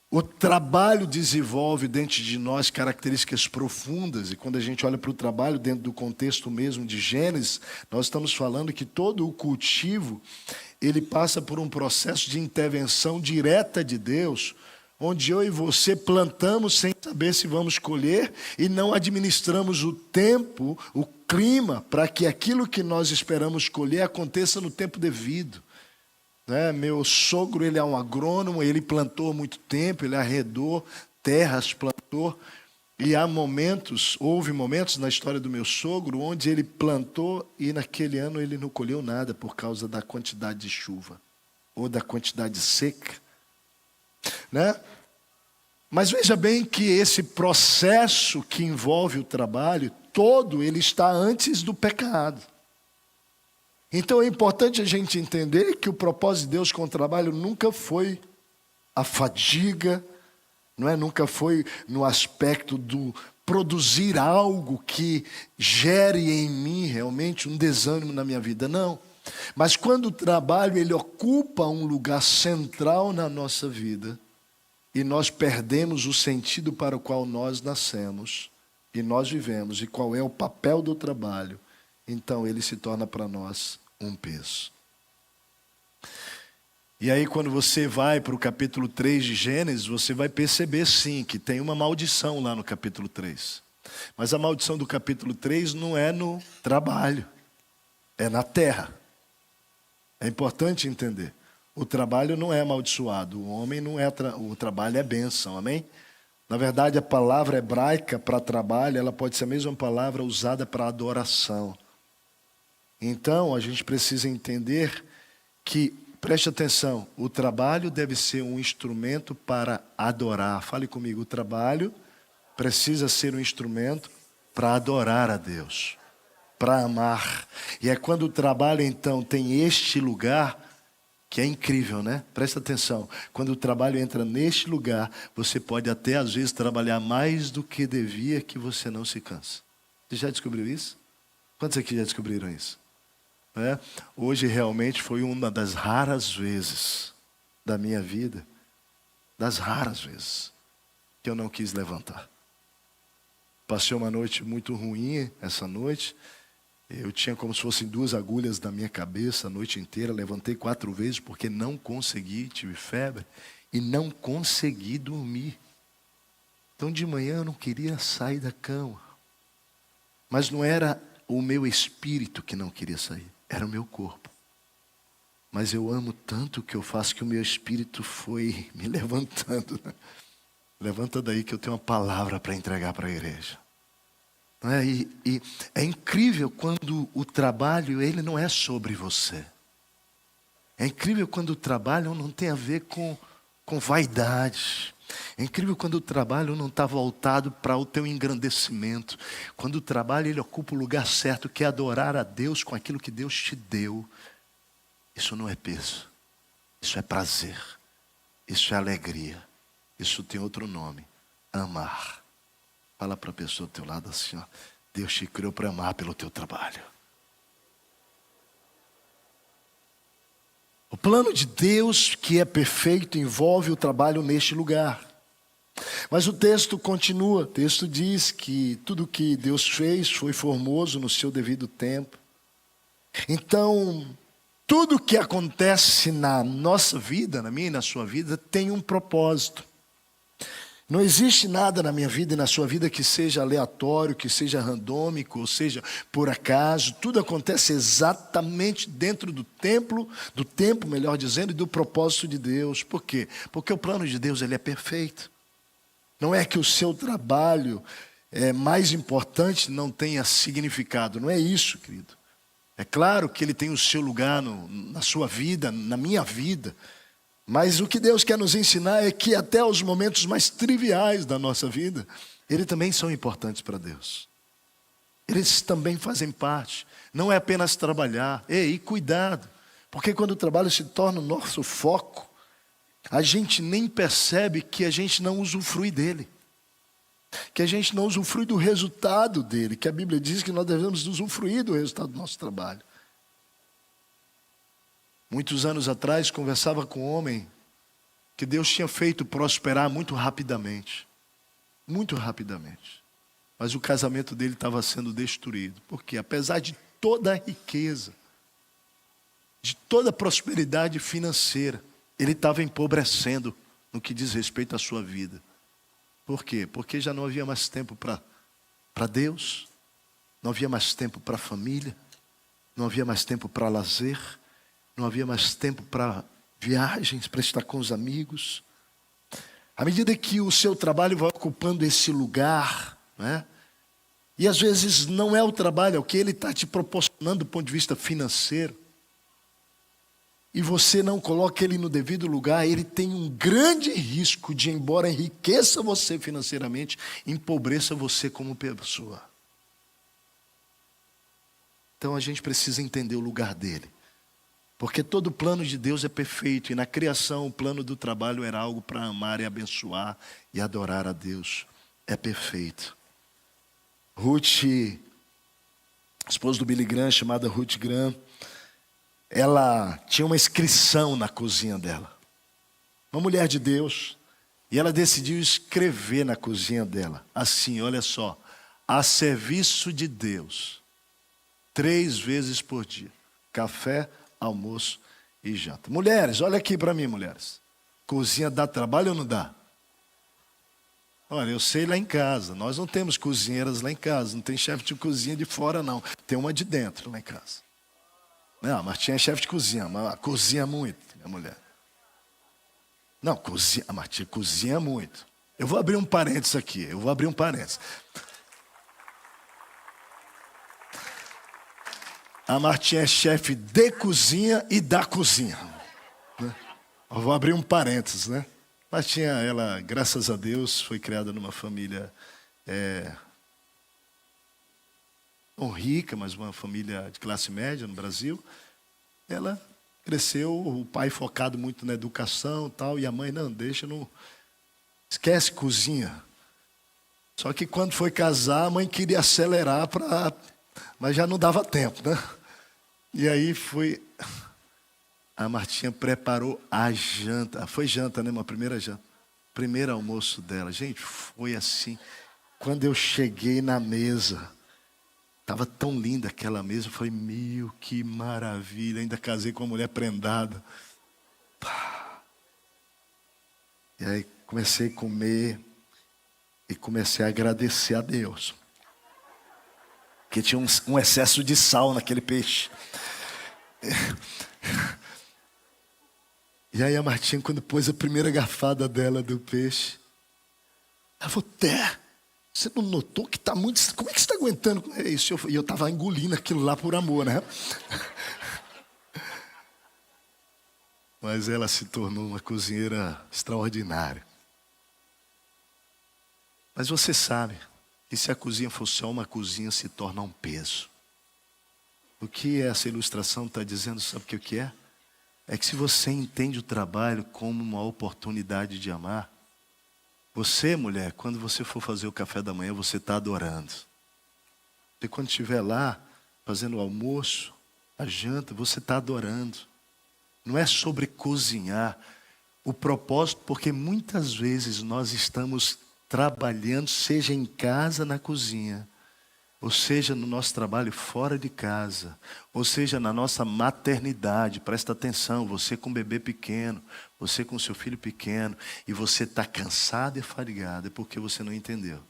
O trabalho desenvolve dentro de nós características profundas, e quando a gente olha para o trabalho dentro do contexto mesmo de Gênesis, nós estamos falando que todo o cultivo, ele passa por um processo de intervenção direta de Deus, onde eu e você plantamos sem saber se vamos colher e não administramos o tempo, o clima, para que aquilo que nós esperamos colher aconteça no tempo devido. Meu sogro, ele é um agrônomo, ele plantou há muito tempo, ele arredou terras, plantou, e houve momentos na história do meu sogro, onde ele plantou e naquele ano ele não colheu nada por causa da quantidade de chuva, ou da quantidade seca, né? Mas veja bem que esse processo que envolve o trabalho, todo ele está antes do pecado. Então é importante a gente entender que o propósito de Deus com o trabalho nunca foi a fadiga, não é? Nunca foi no aspecto do produzir algo que gere em mim realmente um desânimo na minha vida, não. Mas quando o trabalho ele ocupa um lugar central na nossa vida e nós perdemos o sentido para o qual nós nascemos e nós vivemos e qual é o papel do trabalho, então ele se torna para nós um peso. E aí quando você vai para o capítulo 3 de Gênesis, você vai perceber sim que tem uma maldição lá no capítulo 3. Mas a maldição do capítulo 3 não é no trabalho, é na terra. É importante entender. O trabalho não é amaldiçoado, o homem não é, o trabalho é bênção, amém? Na verdade a palavra hebraica para trabalho, ela pode ser a mesma palavra usada para adoração. Então a gente precisa entender que, preste atenção, o trabalho deve ser um instrumento para adorar. Fale comigo, o trabalho precisa ser um instrumento para adorar a Deus, para amar. E é quando o trabalho então tem este lugar, que é incrível, né? Presta atenção, quando o trabalho entra neste lugar, você pode até às vezes trabalhar mais do que devia, que você não se cansa. Você já descobriu isso? Quantos aqui já descobriram isso? Hoje realmente foi uma das raras vezes, da minha vida, das raras vezes que eu não quis levantar. Passei uma noite muito ruim essa noite. Eu tinha como se fossem 2 agulhas na minha cabeça a noite inteira. Levantei 4 vezes porque não consegui, tive febre e não consegui dormir. Então de manhã eu não queria sair da cama. Mas não era o meu espírito que não queria sair, era o meu corpo. Mas eu amo tanto o que eu faço que o meu espírito foi me levantando. Levanta daí que eu tenho uma palavra para entregar para a igreja. Não é? E é incrível quando o trabalho ele não é sobre você. É incrível quando o trabalho não tem a ver com vaidade. É incrível quando o trabalho não está voltado para o teu engrandecimento. Quando o trabalho ele ocupa o lugar certo, que é adorar a Deus com aquilo que Deus te deu. Isso não é peso. Isso é prazer. Isso é alegria. Isso tem outro nome. Amar. Fala para a pessoa do teu lado assim, ó. Deus te criou para amar pelo teu trabalho. O plano de Deus, que é perfeito, envolve o trabalho neste lugar. Mas o texto continua, o texto diz que tudo que Deus fez foi formoso no seu devido tempo. Então, tudo que acontece na nossa vida, na minha e na sua vida, tem um propósito. Não existe nada na minha vida e na sua vida que seja aleatório, que seja randômico, ou seja, por acaso. Tudo acontece exatamente dentro do tempo, melhor dizendo, e do propósito de Deus. Por quê? Porque o plano de Deus ele é perfeito. Não é que o seu trabalho é mais importante, não tenha significado. Não é isso, querido. É claro que ele tem o seu lugar na sua vida, na minha vida. Mas o que Deus quer nos ensinar é que até os momentos mais triviais da nossa vida, eles também são importantes para Deus. Eles também fazem parte. Não é apenas trabalhar. E cuidado, porque quando o trabalho se torna o nosso foco, a gente nem percebe que a gente não usufrui dele. Que a gente não usufrui do resultado dele. Que a Bíblia diz que nós devemos usufruir do resultado do nosso trabalho. Muitos anos atrás, conversava com um homem que Deus tinha feito prosperar muito rapidamente. Muito rapidamente. Mas o casamento dele estava sendo destruído. Porque apesar de toda a riqueza, de toda a prosperidade financeira, ele estava empobrecendo no que diz respeito à sua vida. Por quê? Porque já não havia mais tempo para Deus, não havia mais tempo para a família, não havia mais tempo para lazer, não havia mais tempo para viagens, para estar com os amigos. À medida que o seu trabalho vai ocupando esse lugar, né? E às vezes não é o trabalho, é o que ele está te proporcionando do ponto de vista financeiro. E você não coloca ele no devido lugar, ele tem um grande risco de, embora enriqueça você financeiramente, empobreça você como pessoa. Então a gente precisa entender o lugar dele. Porque todo o plano de Deus é perfeito. E na criação o plano do trabalho era algo para amar e abençoar e adorar a Deus. É perfeito. Ruth, esposa do Billy Graham, chamada Ruth Graham, ela tinha uma inscrição na cozinha dela. Uma mulher de Deus. E ela decidiu escrever na cozinha dela. Assim, olha só. A serviço de Deus. 3 vezes por dia. Café, almoço e janta. Mulheres, olha aqui para mim, mulheres. Cozinha dá trabalho ou não dá? Olha, eu sei lá em casa. Nós não temos cozinheiras lá em casa. Não tem chefe de cozinha de fora, não. Tem uma de dentro lá em casa. Não, a Martinha é chefe de cozinha. Mas cozinha muito, minha mulher. Não, cozinha, a Martinha cozinha muito. Eu vou abrir um parênteses aqui. A Martinha é chefe de cozinha e da cozinha. Né? Eu vou abrir um parênteses, né? Martinha, ela, graças a Deus, foi criada numa família não rica, mas uma família de classe média no Brasil. Ela cresceu, o pai focado muito na educação e tal, e a mãe, não, esquece cozinha. Só que quando foi casar, a mãe queria acelerar mas já não dava tempo, né? E aí foi A Martinha preparou a janta. Foi janta, né? Uma primeira janta. Primeiro almoço dela. Gente, foi assim. Quando eu cheguei na mesa, estava tão linda aquela mesa. Eu falei, meu, que maravilha. Ainda casei com uma mulher prendada. Pá. E aí comecei a comer e comecei a agradecer a Deus. Porque tinha um excesso de sal naquele peixe. E aí a Martinha, quando pôs a primeira garfada dela do peixe, ela falou, Té, você não notou que está muito... Como é que você está aguentando isso? E eu estava engolindo aquilo lá por amor, né? Mas ela se tornou uma cozinheira extraordinária. Mas você sabe que se a cozinha for só uma cozinha, se torna um peso. O que essa ilustração está dizendo, sabe o que é? É que se você entende o trabalho como uma oportunidade de amar, você, mulher, quando você for fazer o café da manhã, você está adorando. E quando estiver lá, fazendo o almoço, a janta, você está adorando. Não é sobre cozinhar. O propósito, porque muitas vezes nós estamos trabalhando, seja em casa, na cozinha, ou seja no nosso trabalho fora de casa, ou seja na nossa maternidade. Presta atenção, você com um bebê pequeno, você com seu filho pequeno, e você está cansado e fadigado, é porque você não entendeu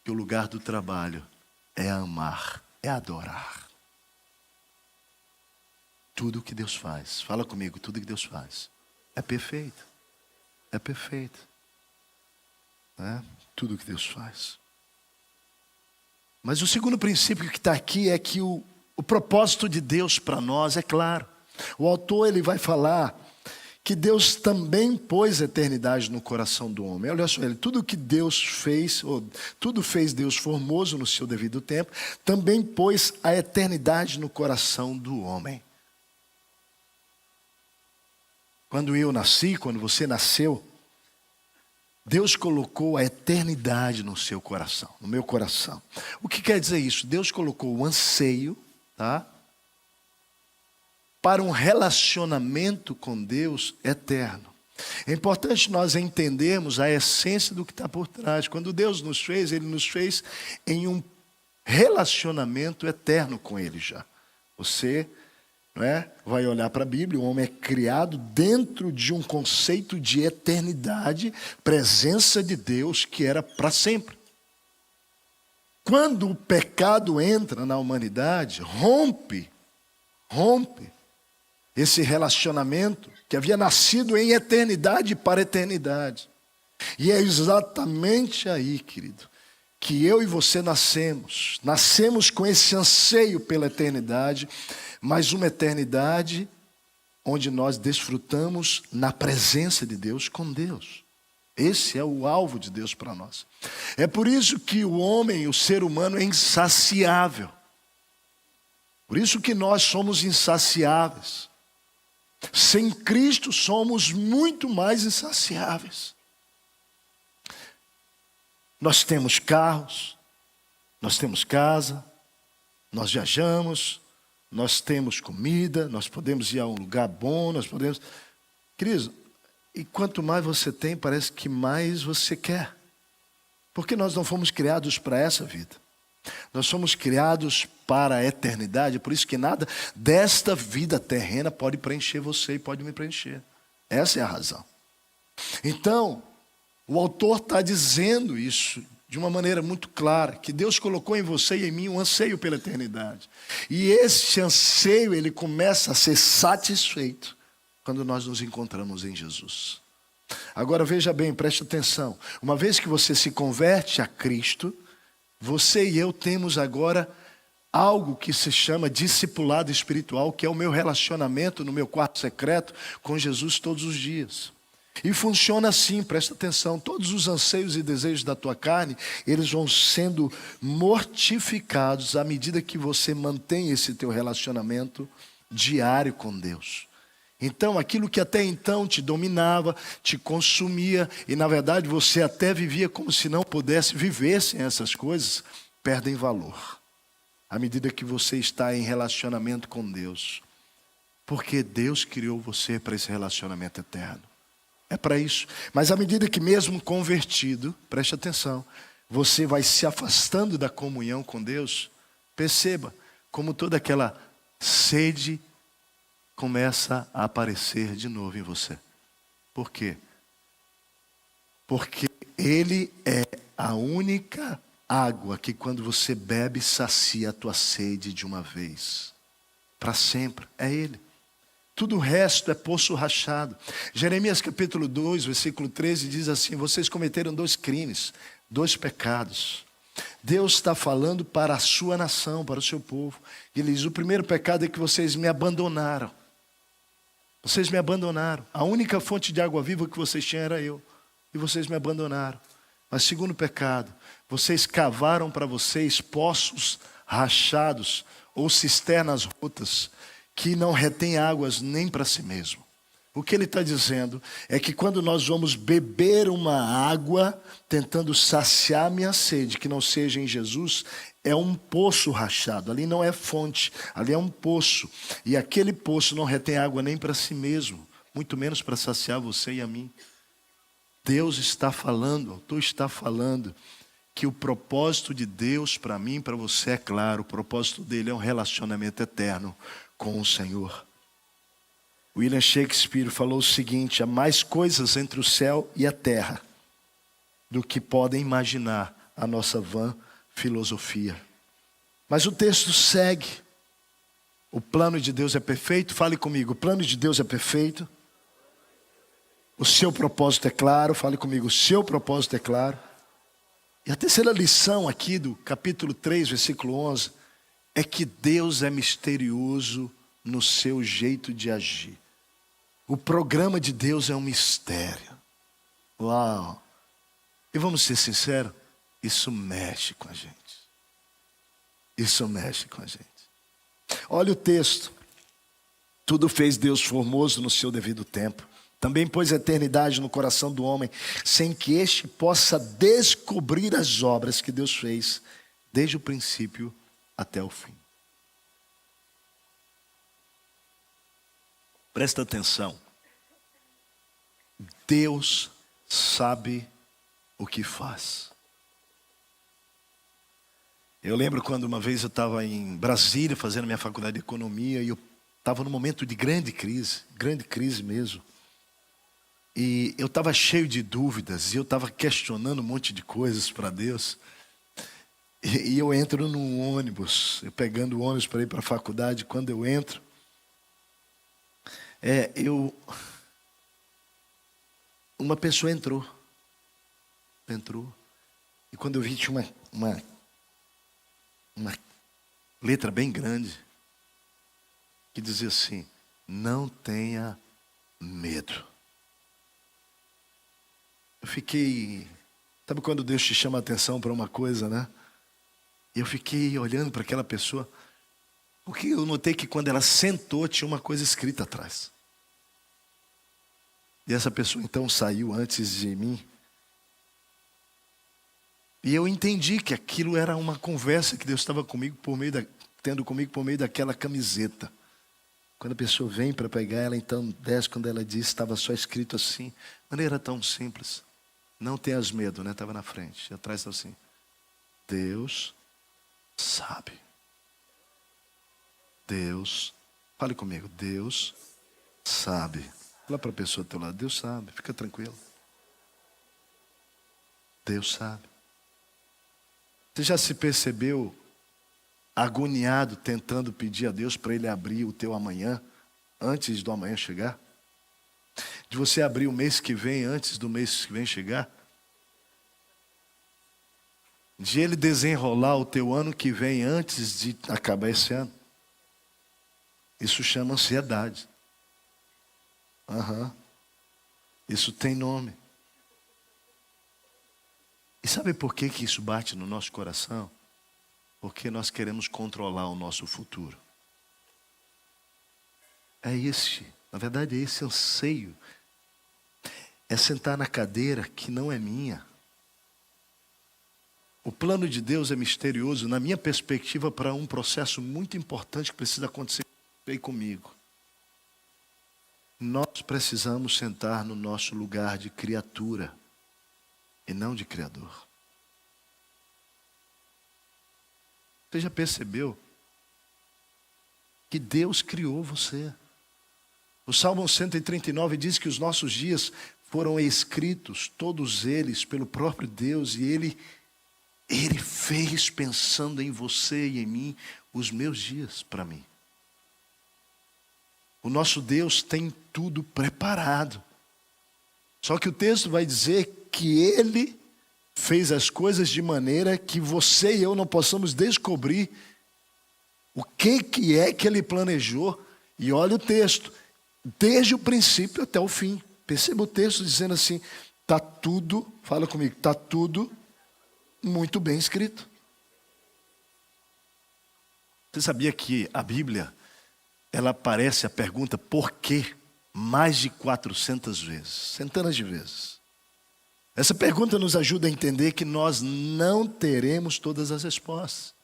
que o lugar do trabalho é amar, é adorar. Tudo que Deus faz, fala comigo, tudo que Deus faz é perfeito, é perfeito, né? Tudo que Deus faz. Mas o segundo princípio que está aqui é que o propósito de Deus para nós é claro. O autor ele vai falar que Deus também pôs a eternidade no coração do homem. Olha só, tudo que Deus fez, tudo fez Deus formoso no seu devido tempo, também pôs a eternidade no coração do homem. Quando eu nasci, quando você nasceu, Deus colocou a eternidade no seu coração, no meu coração. O que quer dizer isso? Deus colocou o anseio, tá, para um relacionamento com Deus eterno. É importante nós entendermos a essência do que está por trás. Quando Deus nos fez, Ele nos fez em um relacionamento eterno com Ele já. Você, não é, vai olhar para a Bíblia, o homem é criado dentro de um conceito de eternidade, presença de Deus que era para sempre. Quando o pecado entra na humanidade, rompe esse relacionamento que havia nascido em eternidade para eternidade. E é exatamente aí, querido, que eu e você nascemos com esse anseio pela eternidade, mas uma eternidade onde nós desfrutamos na presença de Deus com Deus. Esse é o alvo de Deus para nós. É por isso que o homem, o ser humano é insaciável. Por isso que nós somos insaciáveis. Sem Cristo somos muito mais insaciáveis. Nós temos carros, nós temos casa, nós viajamos, nós temos comida, nós podemos ir a um lugar bom, nós podemos... Queridos, e quanto mais você tem, parece que mais você quer. Porque nós não fomos criados para essa vida. Nós somos criados para a eternidade, por isso que nada desta vida terrena pode preencher você e pode me preencher. Essa é a razão. Então, o autor está dizendo isso de uma maneira muito clara, que Deus colocou em você e em mim um anseio pela eternidade. E esse anseio, ele começa a ser satisfeito quando nós nos encontramos em Jesus. Agora veja bem, preste atenção. Uma vez que você se converte a Cristo, você e eu temos agora algo que se chama discipulado espiritual, que é o meu relacionamento no meu quarto secreto com Jesus todos os dias. E funciona assim, presta atenção, todos os anseios e desejos da tua carne, eles vão sendo mortificados à medida que você mantém esse teu relacionamento diário com Deus. Então, aquilo que até então te dominava, te consumia, e na verdade você até vivia como se não pudesse viver sem essas coisas, perdem valor. À medida que você está em relacionamento com Deus. Porque Deus criou você para esse relacionamento eterno. É para isso. Mas à medida que mesmo convertido, preste atenção, você vai se afastando da comunhão com Deus, perceba como toda aquela sede começa a aparecer de novo em você. Por quê? Porque Ele é a única água que quando você bebe sacia a tua sede de uma vez. Para sempre, é Ele. Tudo o resto é poço rachado. Jeremias capítulo 2, versículo 13 diz assim: vocês cometeram 2 crimes, 2 pecados. Deus está falando para a sua nação, para o seu povo. Ele diz: o primeiro pecado é que vocês me abandonaram. Vocês me abandonaram. A única fonte de água viva que vocês tinham era eu. E vocês me abandonaram. Mas segundo pecado, vocês cavaram para vocês poços rachados ou cisternas rotas, que não retém águas nem para si mesmo. O que ele está dizendo é que quando nós vamos beber uma água, tentando saciar a minha sede, que não seja em Jesus, é um poço rachado. Ali não é fonte, ali é um poço. E aquele poço não retém água nem para si mesmo, muito menos para saciar você e a mim. Deus está falando, tu está falando, que o propósito de Deus para mim e para você é claro. O propósito dele é um relacionamento eterno com o Senhor. William Shakespeare falou o seguinte: há mais coisas entre o céu e a terra do que podem imaginar a nossa vã filosofia. Mas o texto segue. O plano de Deus é perfeito. Fale comigo, o plano de Deus é perfeito. O seu propósito é claro. Fale comigo, o seu propósito é claro. E a terceira lição aqui do capítulo 3, versículo 11, é que Deus é misterioso no seu jeito de agir. O programa de Deus é um mistério. Uau! E vamos ser sinceros, isso mexe com a gente. Isso mexe com a gente. Olha o texto. Tudo fez Deus formoso no seu devido tempo. Também pôs a eternidade no coração do homem, sem que este possa descobrir as obras que Deus fez, desde o princípio até o fim. Presta atenção. Deus sabe o que faz. Eu lembro quando uma vez eu estava em Brasília fazendo minha faculdade de economia e eu estava num momento de grande crise mesmo. E eu estava cheio de dúvidas e eu estava questionando um monte de coisas para Deus. E eu entro num ônibus, eu pegando o ônibus para ir para a faculdade. Quando eu entro, uma pessoa entrou. E quando eu vi, tinha uma letra bem grande que dizia assim: não tenha medo. Eu fiquei... Sabe quando Deus te chama a atenção para uma coisa, né? E eu fiquei olhando para aquela pessoa, porque eu notei que quando ela sentou, tinha uma coisa escrita atrás. E essa pessoa então saiu antes de mim. E eu entendi que aquilo era uma conversa que Deus estava comigo tendo comigo por meio daquela camiseta. Quando a pessoa vem para pegar, ela então desce. Quando ela disse, estava só escrito assim, de maneira tão simples: não tenhas medo, né? Estava na frente, atrás estava assim: Deus sabe. Deus, fale comigo, Deus sabe. Fala para a pessoa do teu lado: Deus sabe, fica tranquilo. Deus sabe. Você já se percebeu agoniado tentando pedir a Deus para Ele abrir o teu amanhã antes do amanhã chegar? De você abrir o mês que vem antes do mês que vem chegar? De Ele desenrolar o teu ano que vem antes de acabar esse ano? Isso chama ansiedade. Isso tem nome. E sabe por que isso bate no nosso coração? Porque nós queremos controlar o nosso futuro. Na verdade é esse anseio. É sentar na cadeira que não é minha. O plano de Deus é misterioso, na minha perspectiva, para um processo muito importante que precisa acontecer comigo. Nós precisamos sentar no nosso lugar de criatura e não de criador. Você já percebeu que Deus criou você? O Salmo 139 diz que os nossos dias foram escritos, todos eles, pelo próprio Deus, e Ele fez, pensando em você e em mim, os meus dias para mim. O nosso Deus tem tudo preparado. Só que o texto vai dizer que Ele fez as coisas de maneira que você e eu não possamos descobrir o que é que Ele planejou. E olha o texto, desde o princípio até o fim. Perceba o texto dizendo assim, está tudo, fala comigo, está tudo muito bem escrito. Você sabia que a Bíblia, ela aparece a pergunta por quê mais de 400 vezes, centenas de vezes. Essa pergunta nos ajuda a entender que nós não teremos todas as respostas.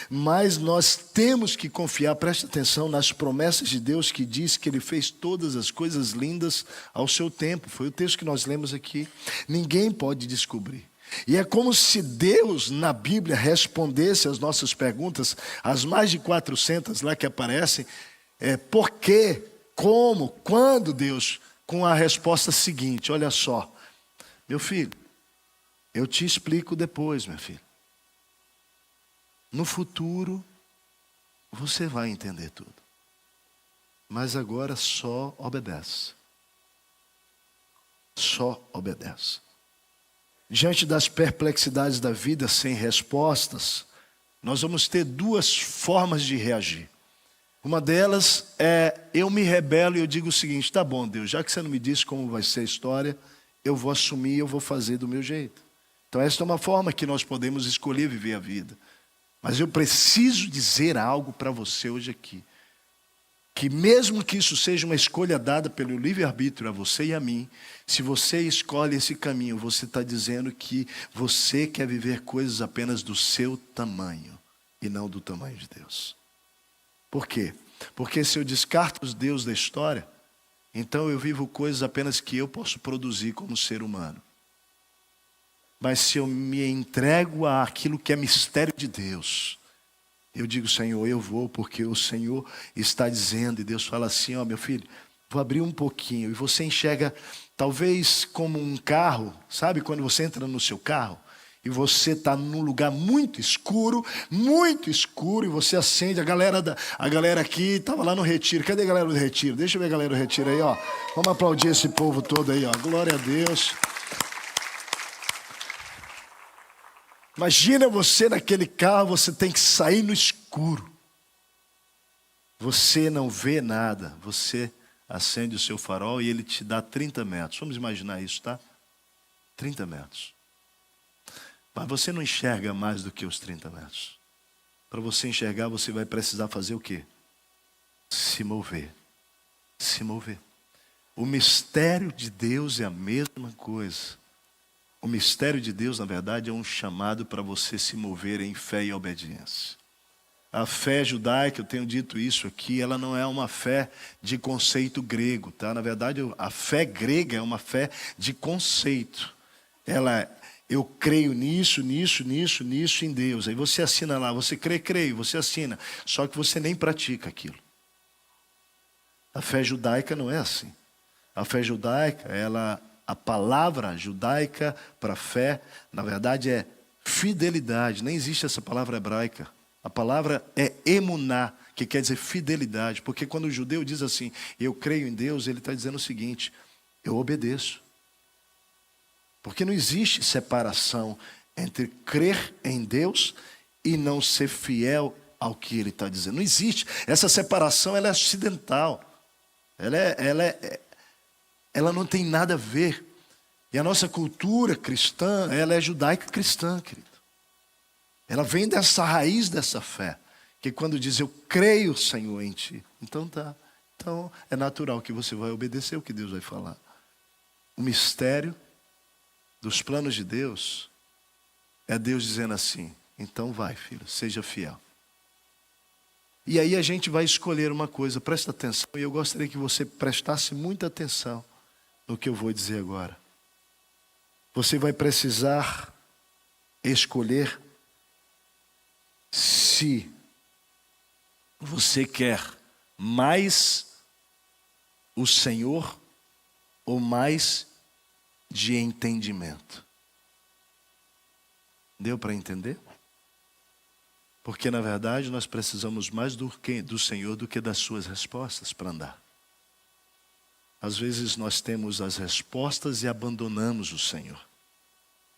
Mas nós temos que confiar, preste atenção, nas promessas de Deus que diz que Ele fez todas as coisas lindas ao seu tempo. Foi o texto que nós lemos aqui. Ninguém pode descobrir. E é como se Deus, na Bíblia, respondesse às nossas perguntas, as mais de 400 lá que aparecem, por quê, como, quando, Deus, com a resposta seguinte, olha só, meu filho, eu te explico depois, meu filho. No futuro, você vai entender tudo. Mas agora só obedece. Só obedece. Diante das perplexidades da vida sem respostas, nós vamos ter duas formas de reagir. Uma delas é, eu me rebelo e eu digo o seguinte, tá bom, Deus, já que você não me disse como vai ser a história, eu vou assumir, eu vou fazer do meu jeito. Então esta é uma forma que nós podemos escolher viver a vida. Mas eu preciso dizer algo para você hoje aqui. Que mesmo que isso seja uma escolha dada pelo livre-arbítrio a você e a mim, se você escolhe esse caminho, você está dizendo que você quer viver coisas apenas do seu tamanho e não do tamanho de Deus. Por quê? Porque se eu descarto os Deus da história, então eu vivo coisas apenas que eu posso produzir como ser humano. Mas se eu me entrego àquilo que é mistério de Deus, eu digo, Senhor, eu vou porque o Senhor está dizendo. E Deus fala assim, ó, meu filho, vou abrir um pouquinho. E você enxerga, talvez como um carro, sabe quando você entra no seu carro? E você está num lugar muito escuro, e você acende, a galera aqui estava lá no retiro. Cadê a galera do retiro? Deixa eu ver a galera do retiro aí, ó. Vamos aplaudir esse povo todo aí, ó. Glória a Deus. Imagina você naquele carro, você tem que sair no escuro. Você não vê nada, você acende o seu farol e ele te dá 30 metros. Vamos imaginar isso, tá? 30 metros. Mas você não enxerga mais do que os 30 metros. Para você enxergar, você vai precisar fazer o quê? Se mover. Se mover. O mistério de Deus é a mesma coisa. O mistério de Deus, na verdade, é um chamado para você se mover em fé e obediência. A fé judaica, eu tenho dito isso aqui, ela não é uma fé de conceito grego, tá? Na verdade, a fé grega é uma fé de conceito. Eu creio nisso em Deus. Aí você assina lá, você crê, creio, você assina. Só que você nem pratica aquilo. A fé judaica não é assim. A fé judaica, a palavra judaica para fé, na verdade é fidelidade. Nem existe essa palavra hebraica. A palavra é emuná, que quer dizer fidelidade. Porque quando o judeu diz assim, eu creio em Deus, ele está dizendo o seguinte, eu obedeço. Porque não existe separação entre crer em Deus e não ser fiel ao que Ele está dizendo. Não existe. Essa separação, ela é acidental. Ela não tem nada a ver. E a nossa cultura cristã, ela é judaica cristã, querido. Ela vem dessa raiz dessa fé. Que quando diz, eu creio, Senhor, em Ti. Então tá. Então é natural que você vai obedecer o que Deus vai falar. O mistério dos planos de Deus é Deus dizendo assim, então vai, filho, seja fiel. E aí a gente vai escolher uma coisa, presta atenção, e eu gostaria que você prestasse muita atenção no que eu vou dizer agora. Você vai precisar escolher se você quer mais o Senhor ou mais de entendimento. Deu para entender? Porque, na verdade, nós precisamos mais do Senhor do que das suas respostas para andar. Às vezes nós temos as respostas e abandonamos o Senhor.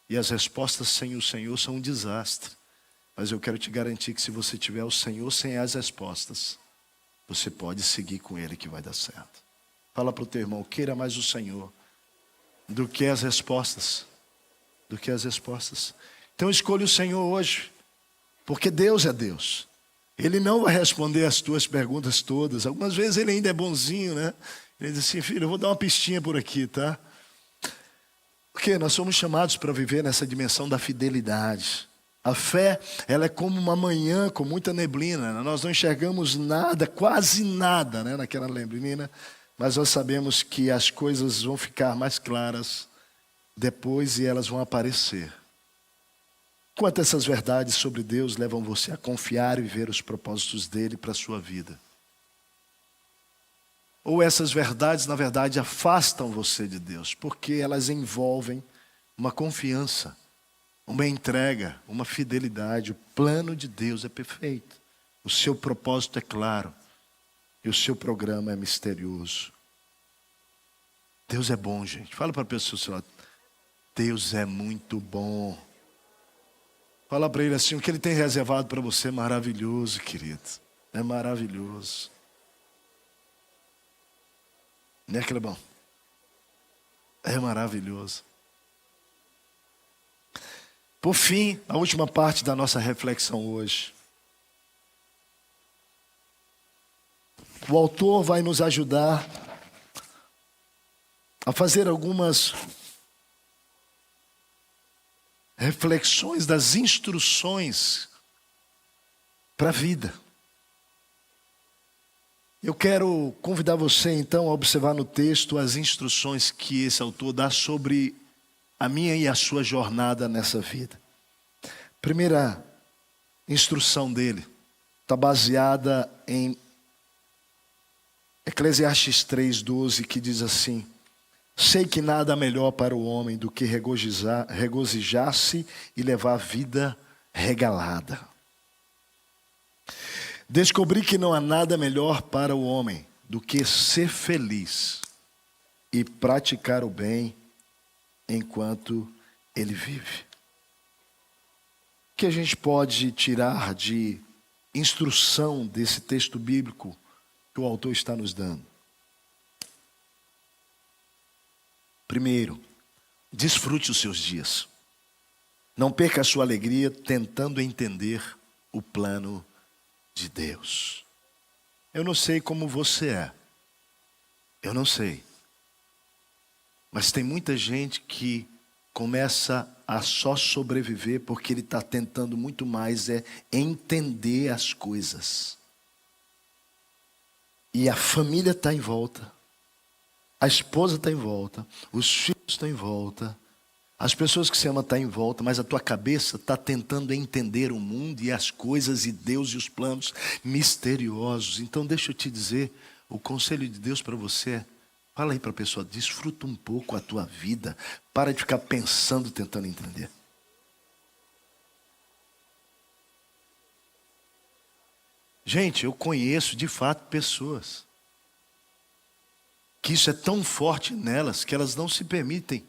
E as respostas sem o Senhor são um desastre. Mas eu quero te garantir que se você tiver o Senhor sem as respostas, você pode seguir com Ele que vai dar certo. Fala para o teu irmão, queira mais o Senhor do que as respostas. Do que as respostas. Então escolha o Senhor hoje. Porque Deus é Deus. Ele não vai responder as tuas perguntas todas. Algumas vezes Ele ainda é bonzinho, né? Ele diz assim, filho, eu vou dar uma pistinha por aqui, tá? Porque nós somos chamados para viver nessa dimensão da fidelidade. A fé, ela é como uma manhã com muita neblina. Né? Nós não enxergamos nada, quase nada, né, naquela neblina. Mas nós sabemos que as coisas vão ficar mais claras depois e elas vão aparecer. Quanto essas verdades sobre Deus levam você a confiar e viver os propósitos dele para a sua vida? Ou essas verdades, na verdade, afastam você de Deus, porque elas envolvem uma confiança, uma entrega, uma fidelidade. O plano de Deus é perfeito, o seu propósito é claro e o seu programa é misterioso. Deus é bom, gente. Fala para a pessoa do seu lado, Deus é muito bom. Fala para ele assim, o que ele tem reservado para você é maravilhoso, querido. É maravilhoso. Né, Clebão? É maravilhoso. Por fim, a última parte da nossa reflexão hoje. O autor vai nos ajudar a fazer algumas reflexões das instruções para a vida. Eu quero convidar você então a observar no texto as instruções que esse autor dá sobre a minha e a sua jornada nessa vida. Primeira instrução dele está baseada em Eclesiastes 3:12, que diz assim: sei que nada há melhor para o homem do que regozijar-se e levar a vida regalada. Descobri que não há nada melhor para o homem do que ser feliz e praticar o bem enquanto ele vive. O que a gente pode tirar de instrução desse texto bíblico que o autor está nos dando? Primeiro, desfrute os seus dias. Não perca a sua alegria tentando entender o plano de Deus. Eu não sei como você é. Eu não sei. Mas tem muita gente que começa a só sobreviver porque ele está tentando muito mais entender as coisas. E a família está em volta. A esposa está em volta. Os filhos estão em volta. As pessoas que você ama estão em volta, mas a tua cabeça está tentando entender o mundo e as coisas e Deus e os planos misteriosos. Então deixa eu te dizer, o conselho de Deus para você é, fala aí para a pessoa, desfruta um pouco a tua vida, para de ficar pensando, tentando entender. Gente, eu conheço de fato pessoas que isso é tão forte nelas que elas não se permitem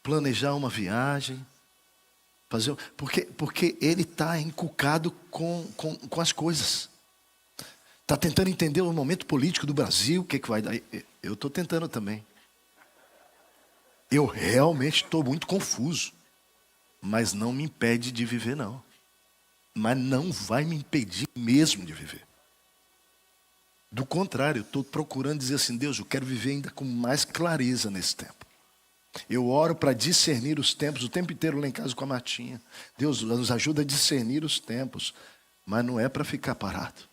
planejar uma viagem, porque ele está encucado com as coisas. Está tentando entender o momento político do Brasil, o que vai dar. Eu estou tentando também. Eu realmente estou muito confuso, mas não me impede de viver, não. Mas não vai me impedir mesmo de viver. Do contrário, eu estou procurando dizer assim, Deus, eu quero viver ainda com mais clareza nesse tempo. Eu oro para discernir os tempos, o tempo inteiro lá em casa com a Martinha. Deus nos ajuda a discernir os tempos. Mas não é para ficar parado.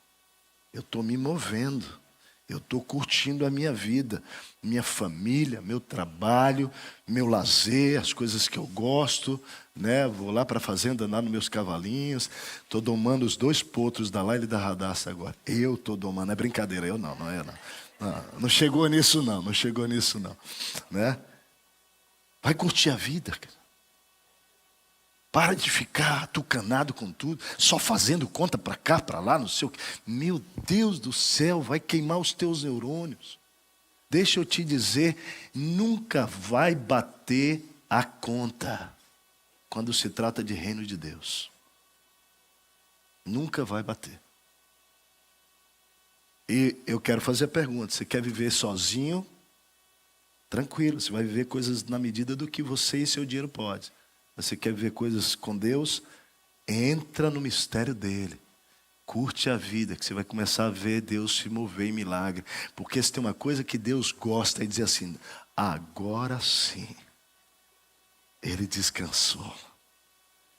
Eu estou me movendo. Eu estou curtindo a minha vida, minha família, meu trabalho, meu lazer, as coisas que eu gosto, né? Vou lá para a fazenda andar nos meus cavalinhos. Estou domando os 2 potros da Laila e da Radassa agora. Eu estou domando, é brincadeira, eu não é não. Não chegou nisso não, né? Vai curtir a vida, cara. Para de ficar atucanado com tudo, só fazendo conta para cá, para lá, não sei o quê. Meu Deus do céu, vai queimar os teus neurônios. Deixa eu te dizer, nunca vai bater a conta quando se trata de reino de Deus. Nunca vai bater. E eu quero fazer a pergunta, você quer viver sozinho? Tranquilo, você vai viver coisas na medida do que você e seu dinheiro pode. Você quer ver coisas com Deus? Entra no mistério dele. Curte a vida, que você vai começar a ver Deus se mover em milagre. Porque se tem uma coisa que Deus gosta, é dizer assim, agora sim, ele descansou.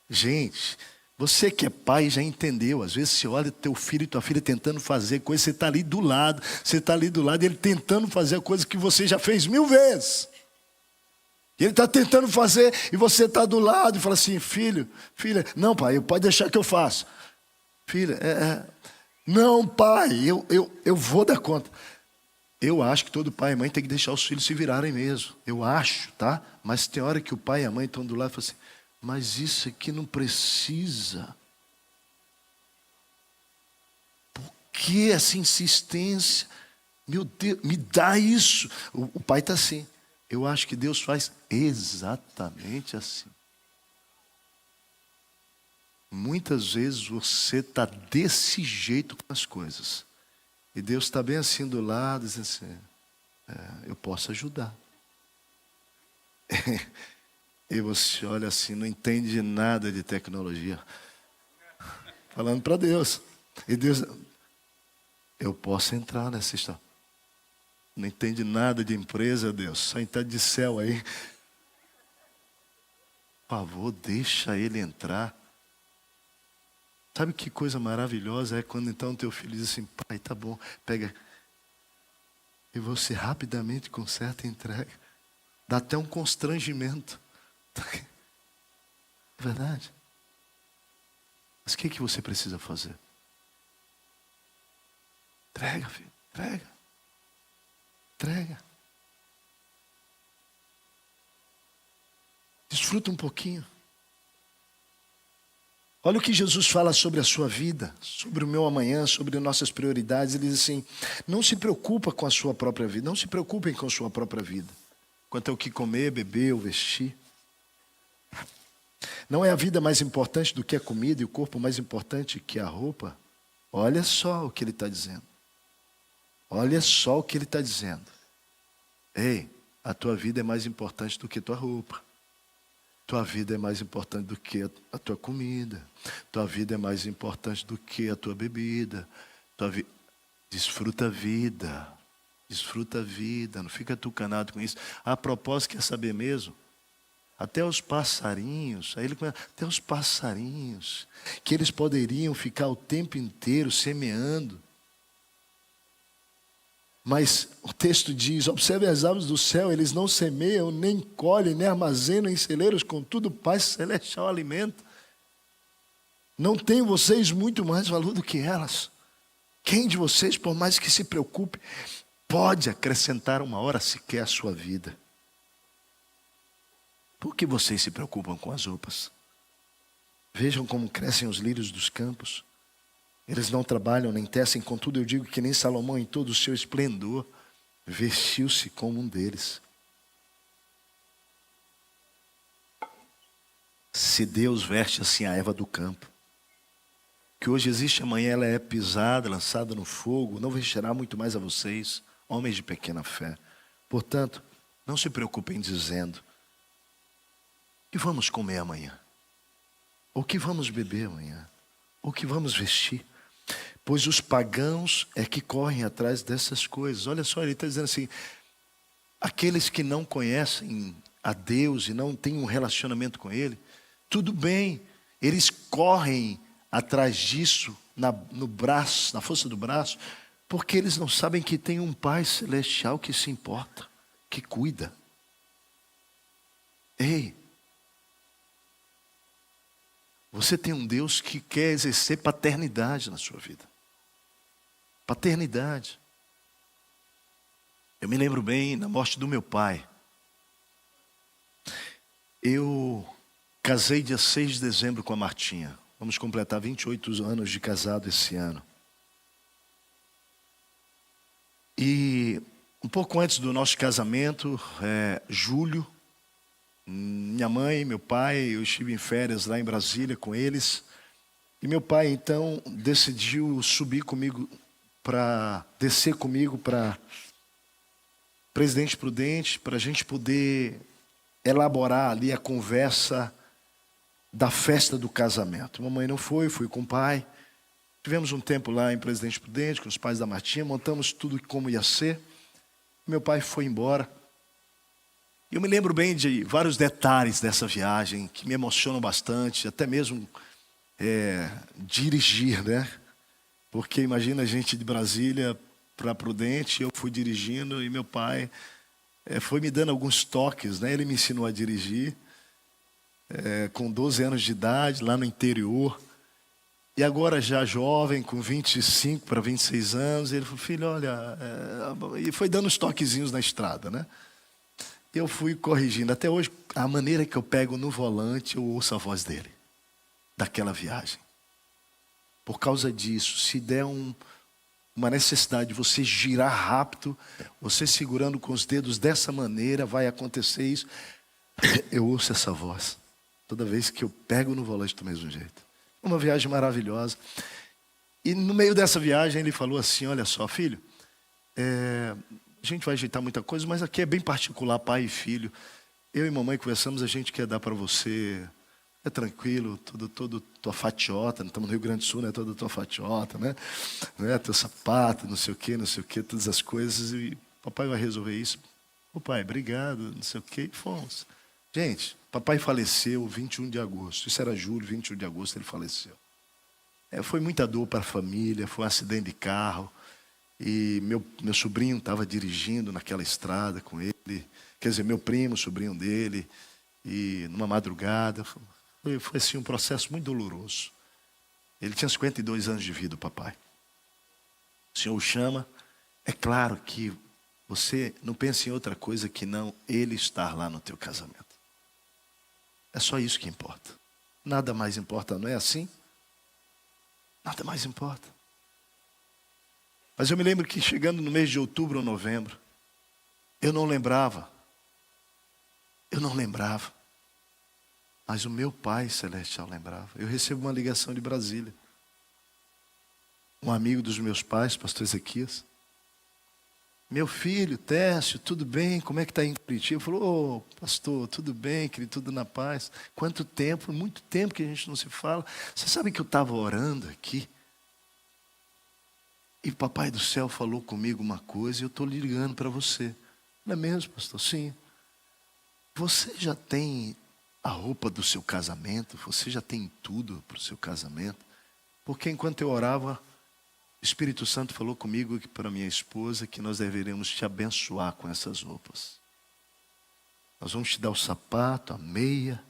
Gente, você que é pai já entendeu. Às vezes você olha teu filho e tua filha tentando fazer coisa, você está ali do lado. E ele tentando fazer a coisa que você já fez 1000 vezes. E ele está tentando fazer e você está do lado e fala assim, filha, não pai, pode deixar que eu faço. Filha, não pai, eu vou dar conta. Eu acho que todo pai e mãe tem que deixar os filhos se virarem mesmo. Eu acho, tá? Mas tem hora que o pai e a mãe estão do lado e falam assim, mas isso aqui não precisa. Por que essa insistência? Meu Deus, me dá isso. O pai está assim. Eu acho que Deus faz exatamente assim. Muitas vezes você está desse jeito com as coisas. E Deus está bem assim do lado, dizendo assim, eu posso ajudar. E você olha assim, não entende nada de tecnologia. Falando para Deus. E Deus, eu posso entrar nessa história. Não entende nada de empresa, Deus. Só entende de céu aí. Por favor, deixa ele entrar. Sabe que coisa maravilhosa é quando então teu filho diz assim, pai, tá bom, pega. E você rapidamente conserta e entrega. Dá até um constrangimento. É verdade. Mas o que você precisa fazer? Entrega, filho, entrega. Entrega. Desfruta um pouquinho. Olha o que Jesus fala sobre a sua vida, sobre o meu amanhã, sobre nossas prioridades. Ele diz assim, não se preocupa com a sua própria vida, não se preocupem com a sua própria vida. Quanto ao que comer, beber ou vestir. Não é a vida mais importante do que a comida e o corpo mais importante que a roupa? Olha só o que ele está dizendo. Olha só o que ele está dizendo. Ei, a tua vida é mais importante do que tua roupa. Tua vida é mais importante do que a tua comida. Tua vida é mais importante do que a tua bebida. Desfruta a vida. Desfruta a vida. Não fica tucanado com isso. A propósito, quer saber mesmo? Até os passarinhos, aí ele começa, até os passarinhos, que eles poderiam ficar o tempo inteiro semeando. Mas o texto diz, observe as aves do céu, eles não semeiam, nem colhem, nem armazenam em celeiros, contudo o Pai Celestial alimenta. Não tem vocês muito mais valor do que elas? Quem de vocês, por mais que se preocupe, pode acrescentar uma hora sequer à sua vida? Por que vocês se preocupam com as roupas? Vejam como crescem os lírios dos campos. Eles não trabalham nem tecem, contudo eu digo que nem Salomão em todo o seu esplendor vestiu-se como um deles. Se Deus veste assim a erva do campo, que hoje existe, amanhã ela é pisada, lançada no fogo, não vestirá muito mais a vocês, homens de pequena fé. Portanto, não se preocupem dizendo, o que vamos comer amanhã? O que vamos beber amanhã? O que vamos vestir? Pois os pagãos é que correm atrás dessas coisas. Olha só, ele está dizendo assim, aqueles que não conhecem a Deus e não têm um relacionamento com Ele, tudo bem, eles correm atrás disso no braço, na força do braço, porque eles não sabem que tem um Pai celestial que se importa, que cuida. Ei, você tem um Deus que quer exercer paternidade na sua vida. Paternidade. Eu me lembro bem na morte do meu pai. Eu casei dia 6 de dezembro com a Martinha. Vamos completar 28 anos de casado esse ano. E um pouco antes do nosso casamento, julho, minha mãe, meu pai, eu estive em férias lá em Brasília com eles. E meu pai, então, decidiu descer comigo para Presidente Prudente, para a gente poder elaborar ali a conversa da festa do casamento. Mamãe não foi, fui com o pai. Tivemos um tempo lá em Presidente Prudente, com os pais da Martinha, montamos tudo como ia ser. Meu pai foi embora. Eu me lembro bem de vários detalhes dessa viagem que me emocionam bastante, até mesmo dirigir, né? Porque imagina a gente de Brasília para Prudente, eu fui dirigindo e meu pai foi me dando alguns toques, né? Ele me ensinou a dirigir com 12 anos de idade, lá no interior. E agora já jovem, com 25 para 26 anos, ele falou, filho, olha... E foi dando uns toquezinhos na estrada, né? Eu fui corrigindo. Até hoje, a maneira que eu pego no volante, eu ouço a voz dele. Daquela viagem. Por causa disso, se der uma necessidade de você girar rápido, você segurando com os dedos dessa maneira, vai acontecer isso. Eu ouço essa voz. Toda vez que eu pego no volante do mesmo jeito. Uma viagem maravilhosa. E no meio dessa viagem ele falou assim, olha só, filho, a gente vai ajeitar muita coisa, mas aqui é bem particular, pai e filho. Eu e mamãe conversamos, a gente quer dar para você, tranquilo, todo tua fatiota, estamos no Rio Grande do Sul, né? Toda tua fatiota, né? Teu sapato, não sei o quê, todas as coisas, e papai vai resolver isso. Ô pai, obrigado, não sei o quê, e fomos. Gente, papai faleceu 21 de agosto, isso era julho, 21 de agosto ele faleceu. Foi muita dor para a família, foi um acidente de carro, e meu sobrinho estava dirigindo naquela estrada com ele, quer dizer, meu primo, sobrinho dele, e numa madrugada, foi assim um processo muito doloroso. Ele tinha 52 anos de vida, o papai. O Senhor o chama, é claro que você não pensa em outra coisa que não ele estar lá no teu casamento. É só isso que importa. Nada mais importa, não é assim? Nada mais importa. Mas eu me lembro que chegando no mês de outubro ou novembro, eu não lembrava. Mas o meu Pai Celestial lembrava. Eu recebo uma ligação de Brasília. Um amigo dos meus pais, pastor Ezequias. Meu filho, Técio, tudo bem? Como é que está em Curitiba? Falou, pastor, tudo bem, querido, tudo na paz. Quanto tempo, muito tempo que a gente não se fala. Você sabe que eu estava orando aqui? E o papai do céu falou comigo uma coisa e eu estou ligando para você. Não é mesmo, pastor? Sim. Você já tem a roupa do seu casamento? Você já tem tudo para o seu casamento? Porque enquanto eu orava, o Espírito Santo falou comigo e para minha esposa que nós deveríamos te abençoar com essas roupas. Nós vamos te dar o sapato, a meia,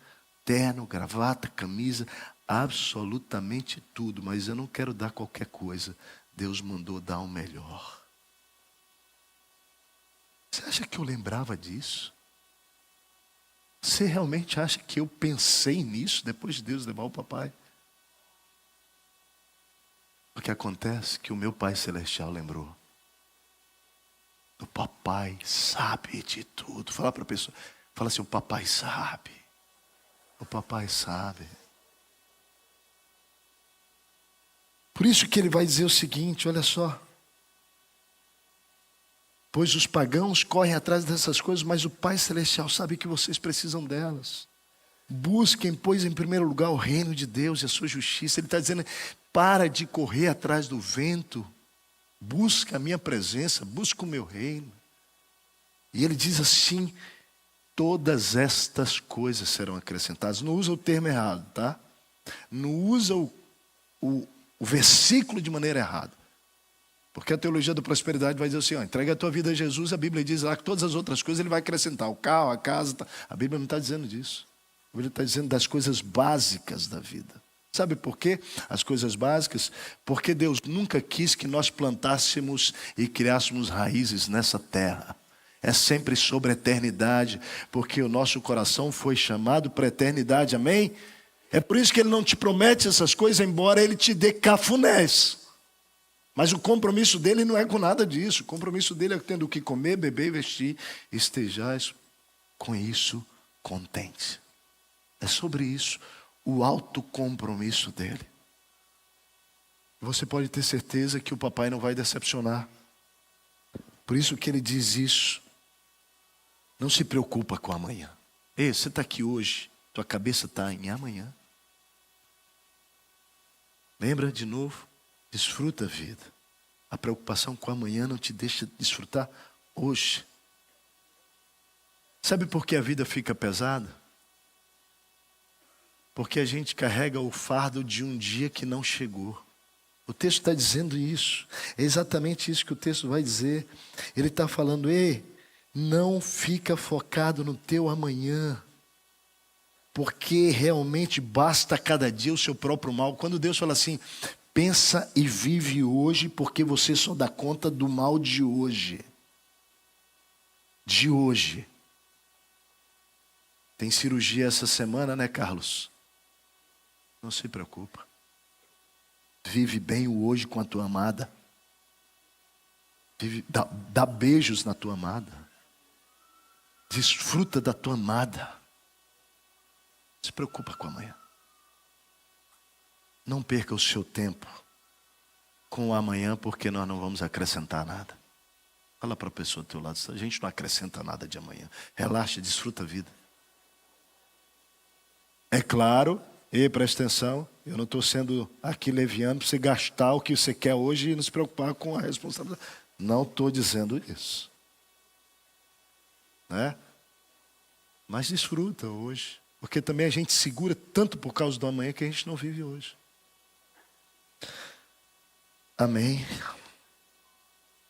terno, gravata, camisa, absolutamente tudo. Mas eu não quero dar qualquer coisa. Deus mandou dar o melhor. Você acha que eu lembrava disso? Você realmente acha que eu pensei nisso depois de Deus levar o papai? O que acontece é que o meu Pai Celestial lembrou. O papai sabe de tudo. Fala para a pessoa, fala assim, o papai sabe. O papai sabe. Por isso que ele vai dizer o seguinte, olha só. Pois os pagãos correm atrás dessas coisas, mas o Pai Celestial sabe que vocês precisam delas. Busquem, pois, em primeiro lugar o reino de Deus e a sua justiça. Ele está dizendo, para de correr atrás do vento. Busca a minha presença, busca o meu reino. E ele diz assim, todas estas coisas serão acrescentadas. Não usa o termo errado, tá? Não usa o o versículo de maneira errada. Porque a teologia da prosperidade vai dizer assim, entrega a tua vida a Jesus, a Bíblia diz lá que todas as outras coisas ele vai acrescentar, o carro, a casa. A Bíblia não está dizendo disso. A Bíblia está dizendo das coisas básicas da vida. Sabe por quê? As coisas básicas? Porque Deus nunca quis que nós plantássemos e criássemos raízes nessa terra. É sempre sobre a eternidade, porque o nosso coração foi chamado para a eternidade, amém? É por isso que Ele não te promete essas coisas, embora Ele te dê cafunés. Mas o compromisso dele não é com nada disso. O compromisso dele é tendo o que comer, beber e vestir. Estejais com isso contentes. É sobre isso, o autocompromisso dele. Você pode ter certeza que o papai não vai decepcionar. Por isso que ele diz isso. Não se preocupa com amanhã. Ei, você está aqui hoje, tua cabeça está em amanhã. Lembra de novo? Desfruta a vida. A preocupação com amanhã não te deixa desfrutar hoje. Sabe por que a vida fica pesada? Porque a gente carrega o fardo de um dia que não chegou. O texto está dizendo isso. É exatamente isso que o texto vai dizer. Ele está falando, ei, não fica focado no teu amanhã. Porque realmente basta cada dia o seu próprio mal. Quando Deus fala assim, pensa e vive hoje, porque você só dá conta do mal de hoje. De hoje. Tem cirurgia essa semana, né, Carlos? Não se preocupa. Vive bem o hoje com a tua amada. Dá beijos na tua amada. Desfruta da tua amada. Não se preocupa com amanhã. Não perca o seu tempo com o amanhã, porque nós não vamos acrescentar nada. Fala para a pessoa do teu lado, a gente não acrescenta nada de amanhã. Relaxa, desfruta a vida. É claro, e presta atenção, eu não estou sendo aqui leviano para você gastar o que você quer hoje e não se preocupar com a responsabilidade. Não estou dizendo isso. Né? Mas desfruta hoje. Porque também a gente segura tanto por causa do amanhã que a gente não vive hoje. Amém.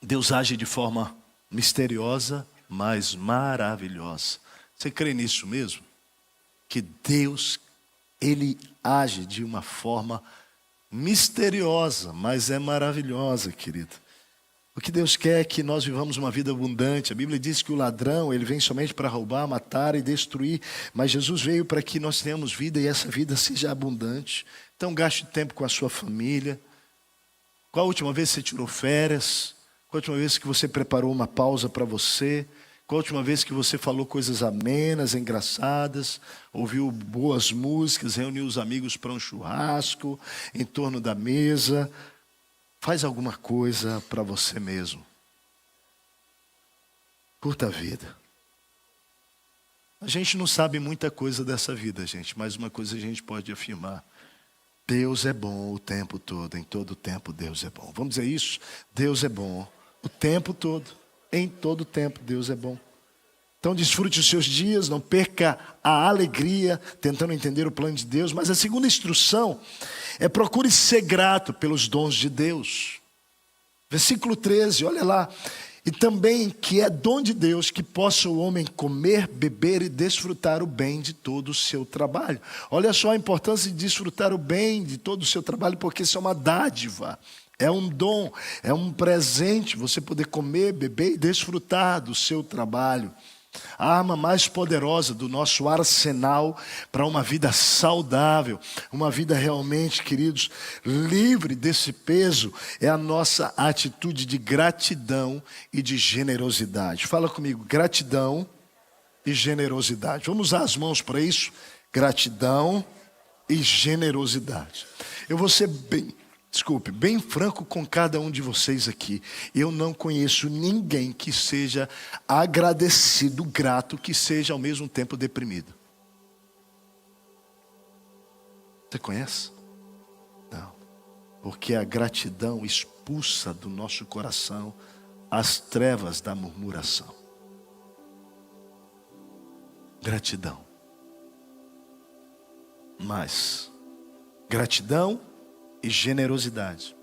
Deus age de forma misteriosa, mas maravilhosa. Você crê nisso mesmo? Que Deus, Ele age de uma forma misteriosa, mas é maravilhosa, querido. O que Deus quer é que nós vivamos uma vida abundante. A Bíblia diz que o ladrão, ele vem somente para roubar, matar e destruir. Mas Jesus veio para que nós tenhamos vida e essa vida seja abundante. Então gaste tempo com a sua família. Qual a última vez que você tirou férias? Qual a última vez que você preparou uma pausa para você? Qual a última vez que você falou coisas amenas, engraçadas? Ouviu boas músicas, reuniu os amigos para um churrasco, em torno da mesa? Faz alguma coisa para você mesmo. Curta a vida. A gente não sabe muita coisa dessa vida, gente, mas uma coisa a gente pode afirmar. Deus é bom o tempo todo, em todo o tempo Deus é bom. Vamos dizer isso? Deus é bom o tempo todo, em todo o tempo Deus é bom. Então desfrute os seus dias, não perca a alegria tentando entender o plano de Deus. Mas a segunda instrução é procure ser grato pelos dons de Deus. Versículo 13, olha lá. E também que é dom de Deus que possa o homem comer, beber e desfrutar o bem de todo o seu trabalho. Olha só a importância de desfrutar o bem de todo o seu trabalho, porque isso é uma dádiva, é um dom, é um presente, você poder comer, beber e desfrutar do seu trabalho. A arma mais poderosa do nosso arsenal para uma vida saudável, uma vida realmente, queridos, livre desse peso, é a nossa atitude de gratidão e de generosidade. Fala comigo, gratidão e generosidade. Vamos usar as mãos para isso? Gratidão e generosidade. Eu vou ser bem franco com cada um de vocês aqui. Eu não conheço ninguém que seja agradecido, grato, que seja ao mesmo tempo deprimido. Você conhece? Não. Porque a gratidão expulsa do nosso coração as trevas da murmuração. Gratidão. Mas, gratidão e generosidade.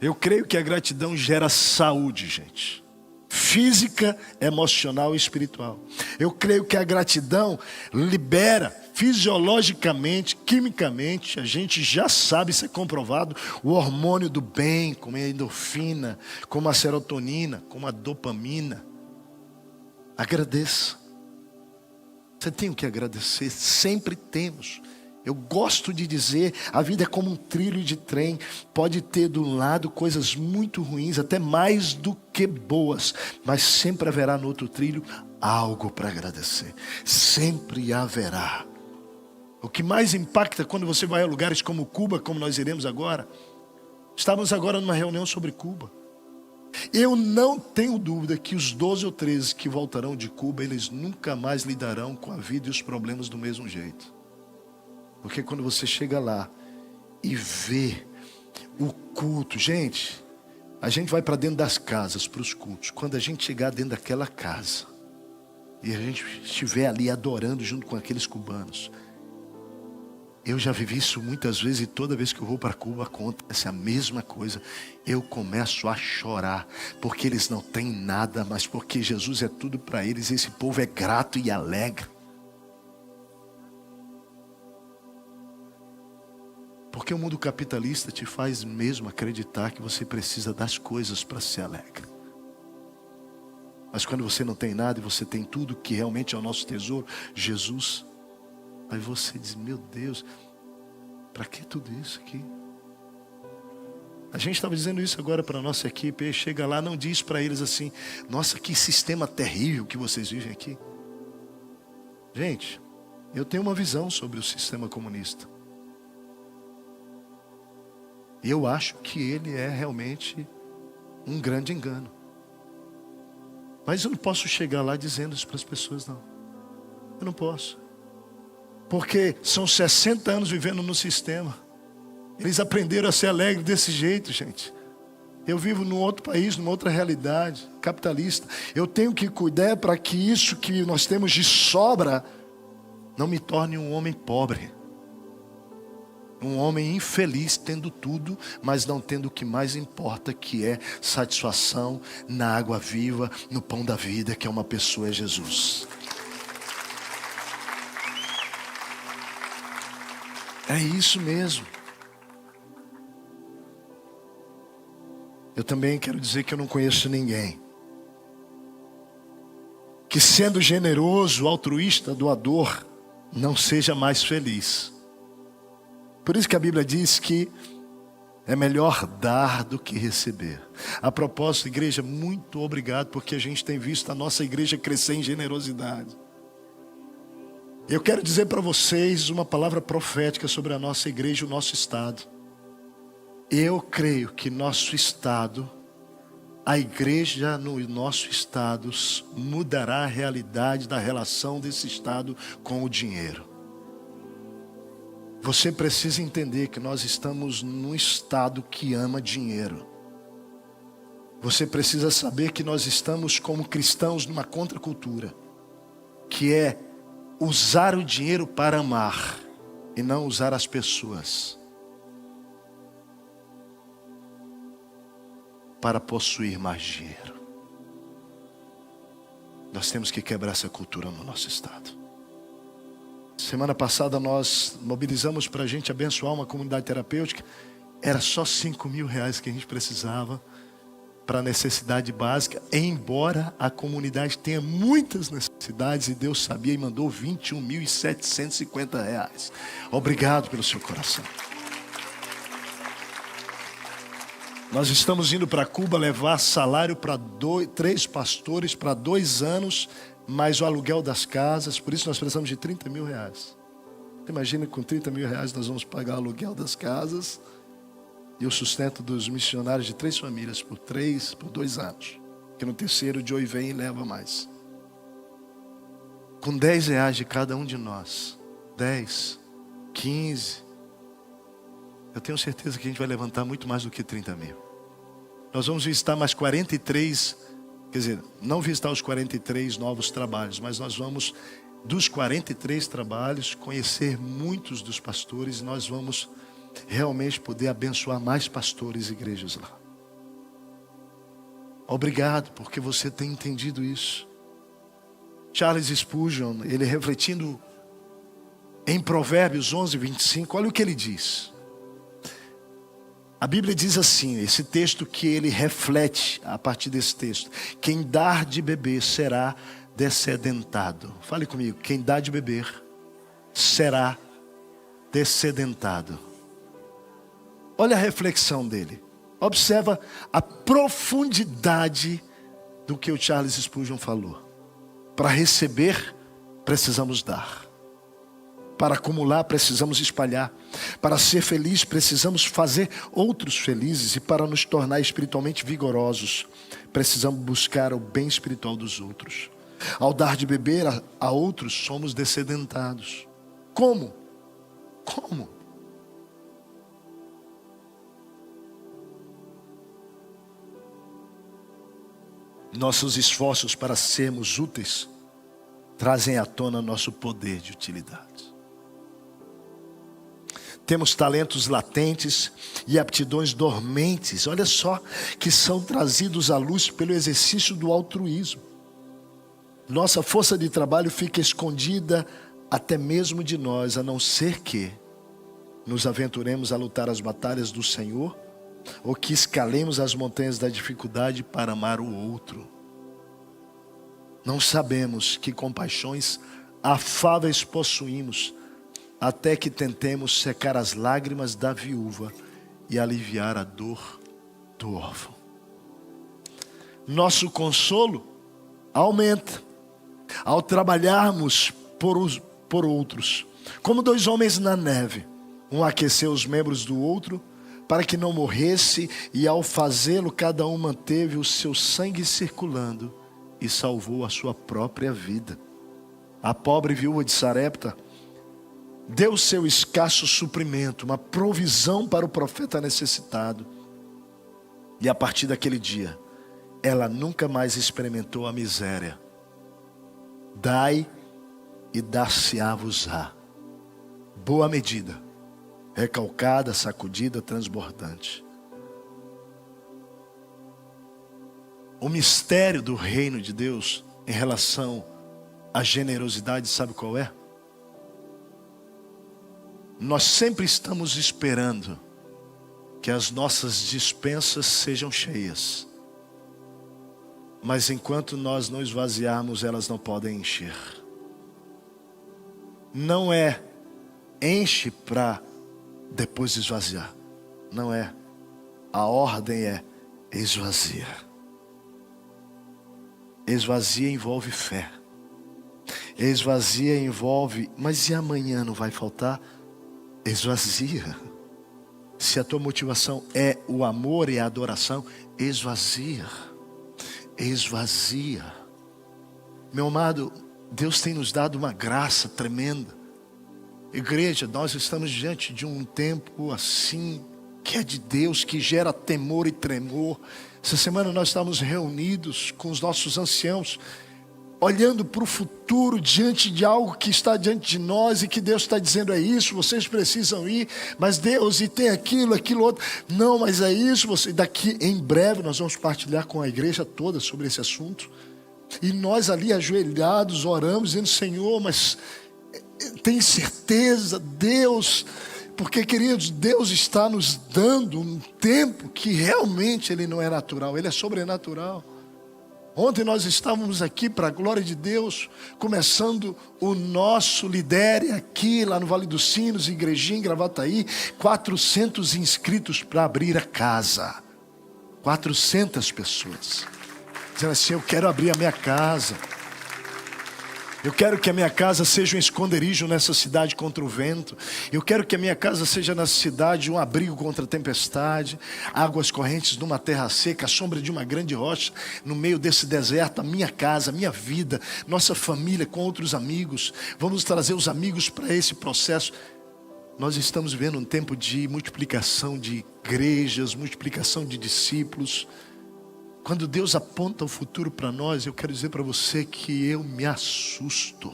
Eu creio que a gratidão gera saúde, gente. Física, emocional e espiritual. Eu creio que a gratidão libera fisiologicamente, quimicamente, a gente já sabe, isso é comprovado, o hormônio do bem, como a endorfina, como a serotonina, como a dopamina. Agradeça. Você tem o que agradecer, sempre temos. Eu gosto de dizer, a vida é como um trilho de trem. Pode ter do lado coisas muito ruins, até mais do que boas, mas sempre haverá no outro trilho algo para agradecer. Sempre haverá. O que mais impacta quando você vai a lugares como Cuba, como nós iremos agora. Estávamos agora numa reunião sobre Cuba. Eu não tenho dúvida que os 12 ou 13 que voltarão de Cuba, eles nunca mais lidarão com a vida e os problemas do mesmo jeito. Porque quando você chega lá e vê o culto, gente, a gente vai para dentro das casas, para os cultos. Quando a gente chegar dentro daquela casa e a gente estiver ali adorando junto com aqueles cubanos, eu já vivi isso muitas vezes e toda vez que eu vou para Cuba acontece a mesma coisa. Eu começo a chorar, porque eles não têm nada, mas porque Jesus é tudo para eles. Esse povo é grato e alegre. Porque o mundo capitalista te faz mesmo acreditar que você precisa das coisas para ser alegre. Mas quando você não tem nada e você tem tudo que realmente é o nosso tesouro, Jesus, aí você diz, meu Deus, para que tudo isso aqui? A gente estava dizendo isso agora para a nossa equipe, e chega lá, não diz para eles assim, nossa, que sistema terrível que vocês vivem aqui. Gente, eu tenho uma visão sobre o sistema comunista. E eu acho que ele é realmente um grande engano. Mas eu não posso chegar lá dizendo isso para as pessoas, não. Eu não posso. Porque são 60 anos vivendo no sistema. Eles aprenderam a ser alegres desse jeito, gente. Eu vivo num outro país, numa outra realidade, capitalista. Eu tenho que cuidar para que isso que nós temos de sobra não me torne um homem pobre. Um homem infeliz tendo tudo, mas não tendo o que mais importa, que é satisfação na água viva, no pão da vida, que é uma pessoa, é Jesus. É isso mesmo. Eu também quero dizer que eu não conheço ninguém que, sendo generoso, altruísta, doador, não seja mais feliz. Por isso que a Bíblia diz que é melhor dar do que receber. A propósito, igreja, muito obrigado, porque a gente tem visto a nossa igreja crescer em generosidade. Eu quero dizer para vocês uma palavra profética sobre a nossa igreja e o nosso estado. Eu creio que nosso estado, a igreja no nosso estado, mudará a realidade da relação desse estado com o dinheiro. Você precisa entender que nós estamos num estado que ama dinheiro. Você precisa saber que nós estamos como cristãos numa contracultura, que é usar o dinheiro para amar e não usar as pessoas para possuir mais dinheiro. Nós temos que quebrar essa cultura no nosso estado. Semana passada nós mobilizamos para a gente abençoar uma comunidade terapêutica. Era só 5 mil reais que a gente precisava para a necessidade básica, embora a comunidade tenha muitas necessidades, e Deus sabia e mandou 21.750 reais. Obrigado pelo seu coração. Nós estamos indo para Cuba levar salário para 3 pastores para 2 anos, mais o aluguel das casas. Por isso nós precisamos de 30 mil reais. Imagina, com 30 mil reais nós vamos pagar o aluguel das casas e o sustento dos missionários de 3 famílias por 2 anos. Que no terceiro o Joey vem e leva mais. Com 10 reais de cada um de nós, 10, 15, eu tenho certeza que a gente vai levantar muito mais do que 30 mil. Nós vamos visitar mais 43, quer dizer, não visitar os 43 novos trabalhos, mas nós vamos, dos 43 trabalhos, conhecer muitos dos pastores. Nós vamos realmente poder abençoar mais pastores e igrejas lá. Obrigado porque você tem entendido isso. Charles Spurgeon, ele refletindo em Provérbios 11:25, olha o que ele diz. A Bíblia diz assim, esse texto que ele reflete a partir desse texto: quem dá de beber será descedentado. Fale comigo, quem dá de beber será descedentado. Olha a reflexão dele. Observa a profundidade do que o Charles Spurgeon falou. Para receber, precisamos dar. Para acumular, precisamos espalhar. Para ser feliz, precisamos fazer outros felizes. E para nos tornar espiritualmente vigorosos, precisamos buscar o bem espiritual dos outros. Ao dar de beber a outros, somos descedentados. Como? Como? Nossos esforços para sermos úteis trazem à tona nosso poder de utilidade. Temos talentos latentes e aptidões dormentes, olha só, que são trazidos à luz pelo exercício do altruísmo. Nossa força de trabalho fica escondida até mesmo de nós, a não ser que nos aventuremos a lutar as batalhas do Senhor, ou que escalemos as montanhas da dificuldade para amar o outro. Não sabemos que compaixões afáveis possuímos, até que tentemos secar as lágrimas da viúva e aliviar a dor do órfão. Nosso consolo aumenta ao trabalharmos por outros, como dois homens na neve. Um aqueceu os membros do outro para que não morresse, e ao fazê-lo cada um manteve o seu sangue circulando e salvou a sua própria vida. A pobre viúva de Sarepta deu seu escasso suprimento, uma provisão para o profeta necessitado. E a partir daquele dia, ela nunca mais experimentou a miséria. Dai e dar-se-á-vos-á. Boa medida, recalcada, sacudida, transbordante. O mistério do reino de Deus em relação à generosidade, sabe qual é? Nós sempre estamos esperando que as nossas despensas sejam cheias. Mas enquanto nós não esvaziarmos, elas não podem encher. Não é enche para depois esvaziar. Não é. A ordem é esvazia. Esvazia envolve fé. Esvazia envolve, mas e amanhã não vai faltar? Esvazia. Se a tua motivação é o amor e a adoração, esvazia. Esvazia. Meu amado, Deus tem nos dado uma graça tremenda. Igreja, nós estamos diante de um tempo assim, que é de Deus, que gera temor e tremor. Essa semana nós estávamos reunidos com os nossos anciãos, olhando para o futuro, diante de algo que está diante de nós, e que Deus está dizendo: é isso, vocês precisam ir, mas Deus, e tem aquilo, aquilo outro. Não, mas é isso, daqui em breve nós vamos partilhar com a igreja toda sobre esse assunto. E nós ali ajoelhados oramos, dizendo: Senhor, mas tem certeza, Deus, porque, queridos, Deus está nos dando um tempo que realmente Ele não é natural, Ele é sobrenatural. Ontem nós estávamos aqui, para a glória de Deus, começando o nosso Lidere aqui, lá no Vale dos Sinos, igrejinha em Gravataí, 400 inscritos para abrir a casa. 400 pessoas. Dizendo assim: eu quero abrir a minha casa. Eu quero que a minha casa seja um esconderijo nessa cidade contra o vento. Eu quero que a minha casa seja nessa cidade um abrigo contra a tempestade, águas correntes numa terra seca, a sombra de uma grande rocha no meio desse deserto. A minha casa, a minha vida, nossa família com outros amigos. Vamos trazer os amigos para esse processo. Nós estamos vivendo um tempo de multiplicação de igrejas, multiplicação de discípulos. Quando Deus aponta o futuro para nós, eu quero dizer para você que eu me assusto.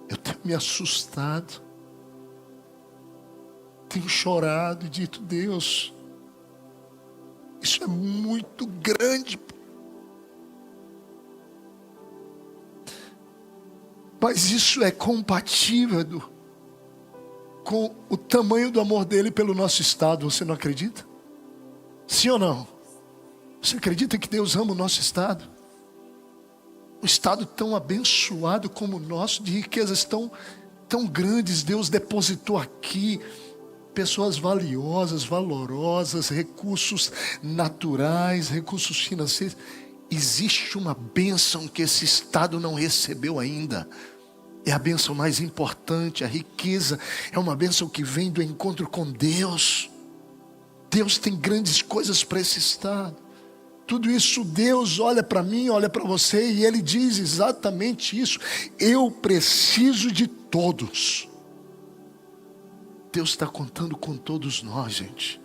Eu tenho me assustado. tenho chorado e dito: Deus, isso é muito grande. Mas isso é compatível com o tamanho do amor dele pelo nosso estado. Você não acredita? Sim ou não? Você acredita que Deus ama o nosso estado? Um estado tão abençoado como o nosso, de riquezas tão grandes. Deus depositou aqui pessoas valiosas, valorosas, recursos naturais, recursos financeiros. Existe uma bênção que esse estado não recebeu ainda. É a bênção mais importante. A riqueza é uma bênção que vem do encontro com Deus. Deus tem grandes coisas para esse estado. Tudo isso Deus olha para mim, olha para você, e Ele diz exatamente isso: eu preciso de todos. Deus está contando com todos nós, gente.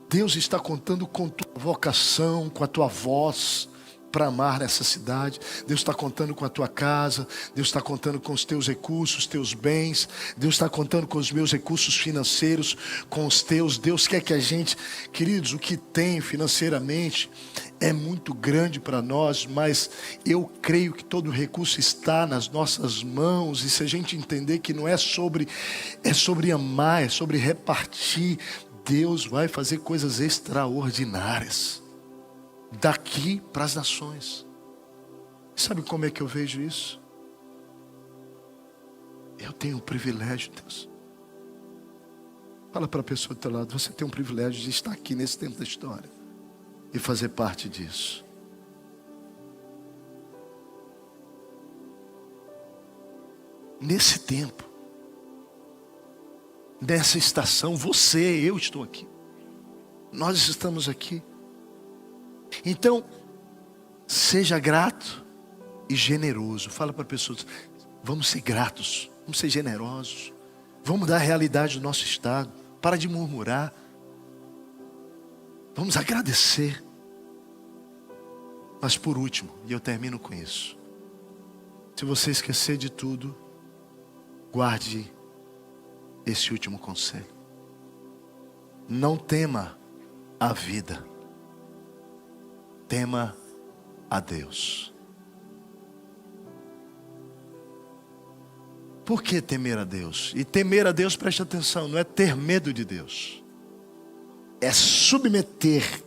Deus está contando com tua vocação, com a tua voz para amar nessa cidade. Deus está contando com a tua casa. Deus está contando com os teus recursos, teus bens. Deus está contando com os meus recursos financeiros, com os teus. Deus quer que a gente, queridos, o que tem financeiramente é muito grande para nós, mas eu creio que todo recurso está nas nossas mãos. E se a gente entender que não é sobre amar, é sobre repartir, Deus vai fazer coisas extraordinárias daqui para as nações. Sabe como é que eu vejo isso? Eu tenho o privilégio, Deus. Fala para a pessoa do teu lado: você tem um privilégio de estar aqui nesse tempo da história e fazer parte disso. Nesse tempo, nessa estação, eu estou aqui. Nós estamos aqui. Então, seja grato e generoso. Fala para pessoas: vamos ser gratos, vamos ser generosos, vamos dar a realidade do nosso estado. Para de murmurar. Vamos agradecer. Mas por último, e eu termino com isso: se você esquecer de tudo, guarde esse último conselho. Não tema a vida, tema a Deus. Por que temer a Deus? E temer a Deus, preste atenção, não é ter medo de Deus. É submeter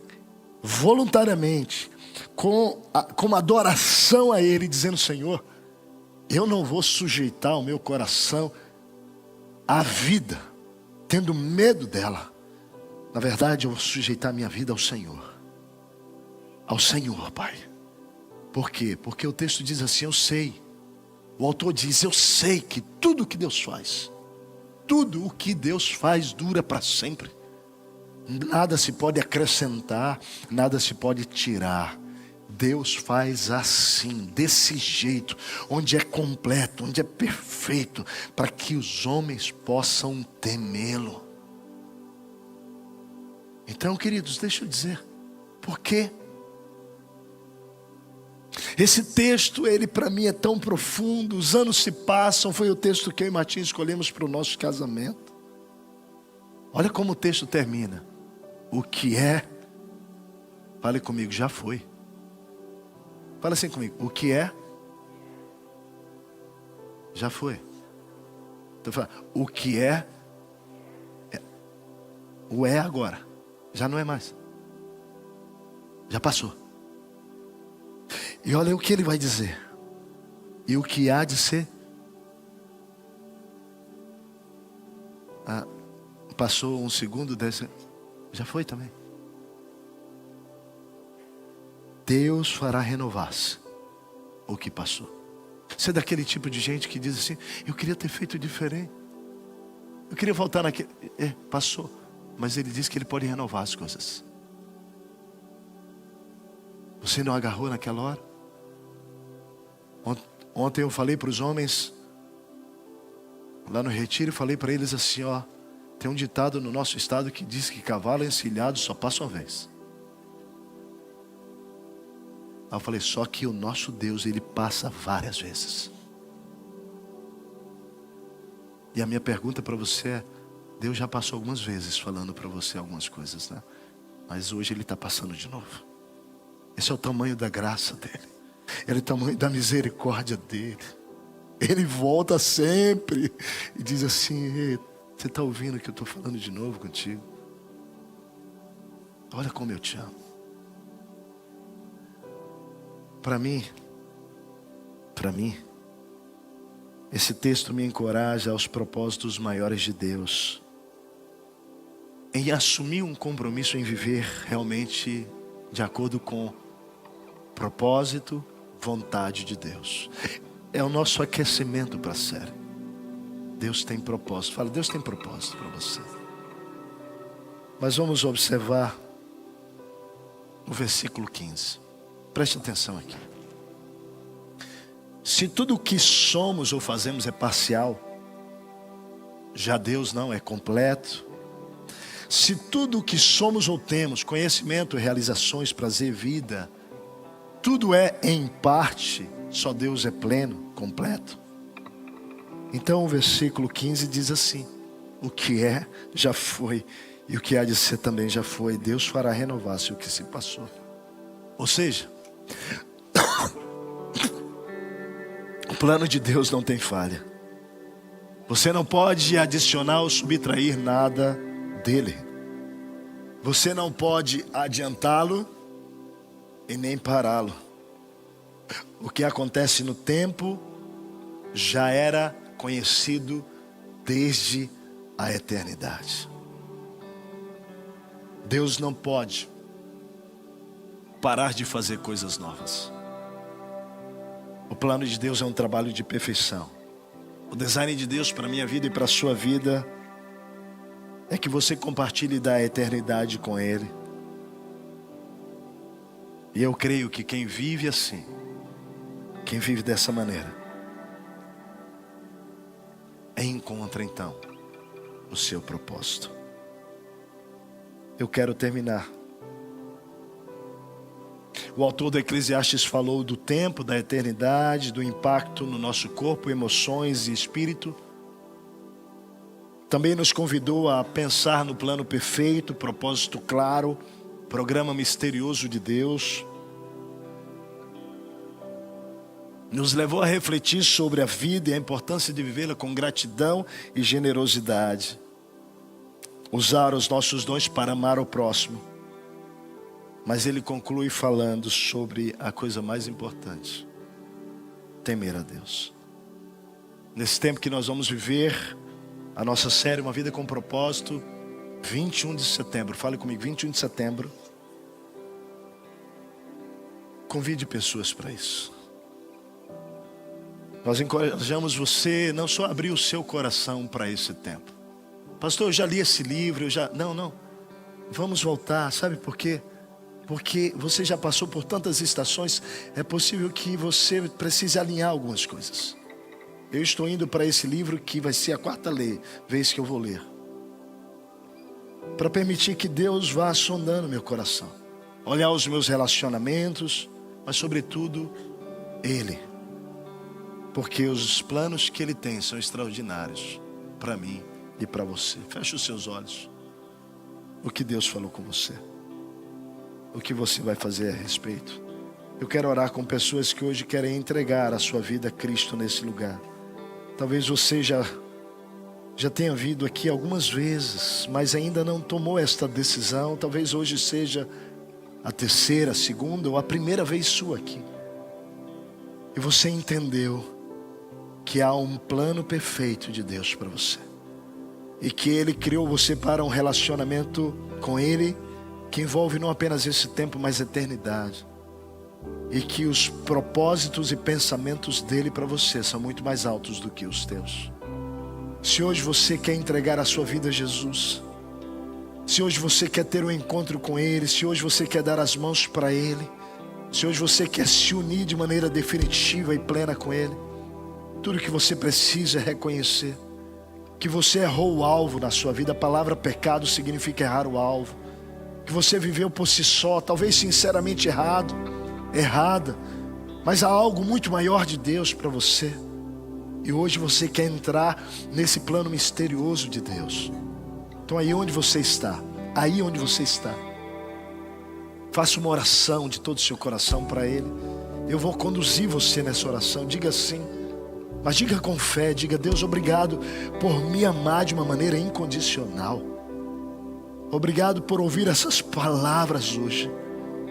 voluntariamente, com adoração a Ele, dizendo: Senhor, eu não vou sujeitar o meu coração à vida, tendo medo dela. Na verdade, eu vou sujeitar a minha vida ao Senhor. Ao Senhor, Pai. Por quê? Porque o texto diz assim: eu sei. O autor diz: eu sei que tudo o que Deus faz, tudo o que Deus faz dura para sempre. Nada se pode acrescentar, nada se pode tirar. Deus faz assim, desse jeito, onde é completo, onde é perfeito, para que os homens possam temê-lo. Então, queridos, deixa eu dizer, por quê? Esse texto, ele para mim é tão profundo. Os anos se passam. Foi o texto que eu e Martim escolhemos para o nosso casamento. Olha como o texto termina: o que é, fale comigo, já foi. Fala assim comigo: o que é, já foi. Então fala: o que é, o é agora, já não é mais, já passou. E olha o que ele vai dizer: e o que há de ser, passou um segundo desse, já foi também. Deus fará renovar-se o que passou. Você é daquele tipo de gente que diz assim: eu queria ter feito diferente, eu queria voltar naquele. Passou. Mas ele diz que ele pode renovar as coisas. Você não agarrou naquela hora? Ontem eu falei para os homens lá no retiro, falei para eles assim: ó, tem um ditado no nosso estado que diz que cavalo encilhado só passa uma vez. Aí eu falei: só que o nosso Deus, ele passa várias vezes. E a minha pergunta para você é: Deus já passou algumas vezes falando para você algumas coisas, né? Mas hoje Ele está passando de novo. Esse é o tamanho da graça dEle. Ele é o tamanho da misericórdia dEle. Ele volta sempre e diz assim: ei, você está ouvindo que eu estou falando de novo contigo? Olha como eu te amo. Para mim, esse texto me encoraja aos propósitos maiores de Deus, em assumir um compromisso em viver realmente de acordo com propósito, vontade de Deus. É o nosso aquecimento para a série. Deus tem propósito. Fala, Deus tem propósito para você. Mas vamos observar o versículo 15. Preste atenção aqui. Se tudo o que somos ou fazemos é parcial, já Deus não é completo. Se tudo o que somos ou temos, conhecimento, realizações, prazer, vida, tudo é em parte, só Deus é pleno, completo. Então o versículo 15 diz assim: o que é, já foi, e o que há de ser também já foi. Deus fará renovar-se o que se passou. Ou seja, o plano de Deus não tem falha. Você não pode adicionar ou subtrair nada dele. Você não pode adiantá-lo e nem pará-lo. O que acontece no tempo já era conhecido desde a eternidade. Deus não pode parar de fazer coisas novas. O plano de Deus é um trabalho de perfeição. O design de Deus para a minha vida e para a sua vida é que você compartilhe da eternidade com Ele. E eu creio que quem vive assim, quem vive dessa maneira, encontra então o seu propósito. Eu quero terminar. O autor do Eclesiastes falou do tempo, da eternidade, do impacto no nosso corpo, emoções e espírito. Também nos convidou a pensar no plano perfeito, propósito claro, programa misterioso de Deus. Nos levou a refletir sobre a vida e a importância de vivê-la com gratidão e generosidade. Usar os nossos dons para amar o próximo. Mas ele conclui falando sobre a coisa mais importante: temer a Deus. Nesse tempo que nós vamos viver a nossa série Uma Vida com Propósito, 21 de setembro, fale comigo, 21 de setembro. Convide pessoas para isso. Nós encorajamos você não só a abrir o seu coração para esse tempo. Pastor, eu já li esse livro, Não. Vamos voltar, sabe por quê? Porque você já passou por tantas estações, é possível que você precise alinhar algumas coisas. Eu estou indo para esse livro que vai ser a 4ª vez que eu vou ler. Para permitir que Deus vá sondando meu coração. Olhar os meus relacionamentos, mas sobretudo Ele. Porque os planos que Ele tem são extraordinários para mim e para você. Feche os seus olhos. O que Deus falou com você? O que você vai fazer a respeito? Eu quero orar com pessoas que hoje querem entregar a sua vida a Cristo nesse lugar. Talvez você já tenha vindo aqui algumas vezes, mas ainda não tomou esta decisão. Talvez hoje seja a 3ª, a 2ª ou a 1ª vez sua aqui. E você entendeu que há um plano perfeito de Deus para você. E que Ele criou você para um relacionamento com Ele, que envolve não apenas esse tempo, mas a eternidade. E que os propósitos e pensamentos dEle para você são muito mais altos do que os teus. Se hoje você quer entregar a sua vida a Jesus, se hoje você quer ter um encontro com Ele, se hoje você quer dar as mãos para Ele, se hoje você quer se unir de maneira definitiva e plena com Ele, tudo que você precisa é reconhecer que você errou o alvo na sua vida. A palavra pecado significa errar o alvo. Que você viveu por si só, talvez sinceramente errada, mas há algo muito maior de Deus para você. E hoje você quer entrar nesse plano misterioso de Deus. Então aí onde você está, faça uma oração de todo o seu coração para Ele. Eu vou conduzir você nessa oração. Diga sim, mas diga com fé. Diga: Deus, obrigado por me amar de uma maneira incondicional. Obrigado por ouvir essas palavras hoje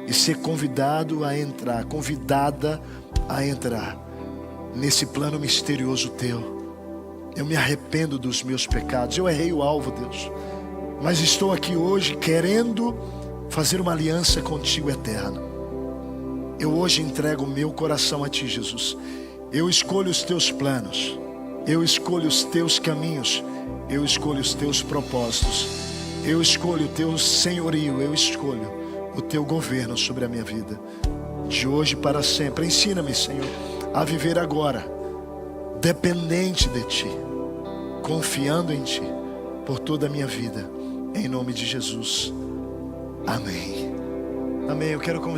e ser convidado a entrar, convidada a entrar nesse plano misterioso Teu. Eu me arrependo dos meus pecados. Eu errei o alvo, Deus, mas estou aqui hoje querendo fazer uma aliança contigo eterna. Eu hoje entrego o meu coração a Ti, Jesus. Eu escolho os Teus planos, eu escolho os Teus caminhos, eu escolho os Teus propósitos, eu escolho o Teu senhorio, eu escolho o Teu governo sobre a minha vida, de hoje para sempre. Ensina-me, Senhor, a viver agora dependente de Ti, confiando em Ti por toda a minha vida, em nome de Jesus. Amém. Amém. Eu quero convidar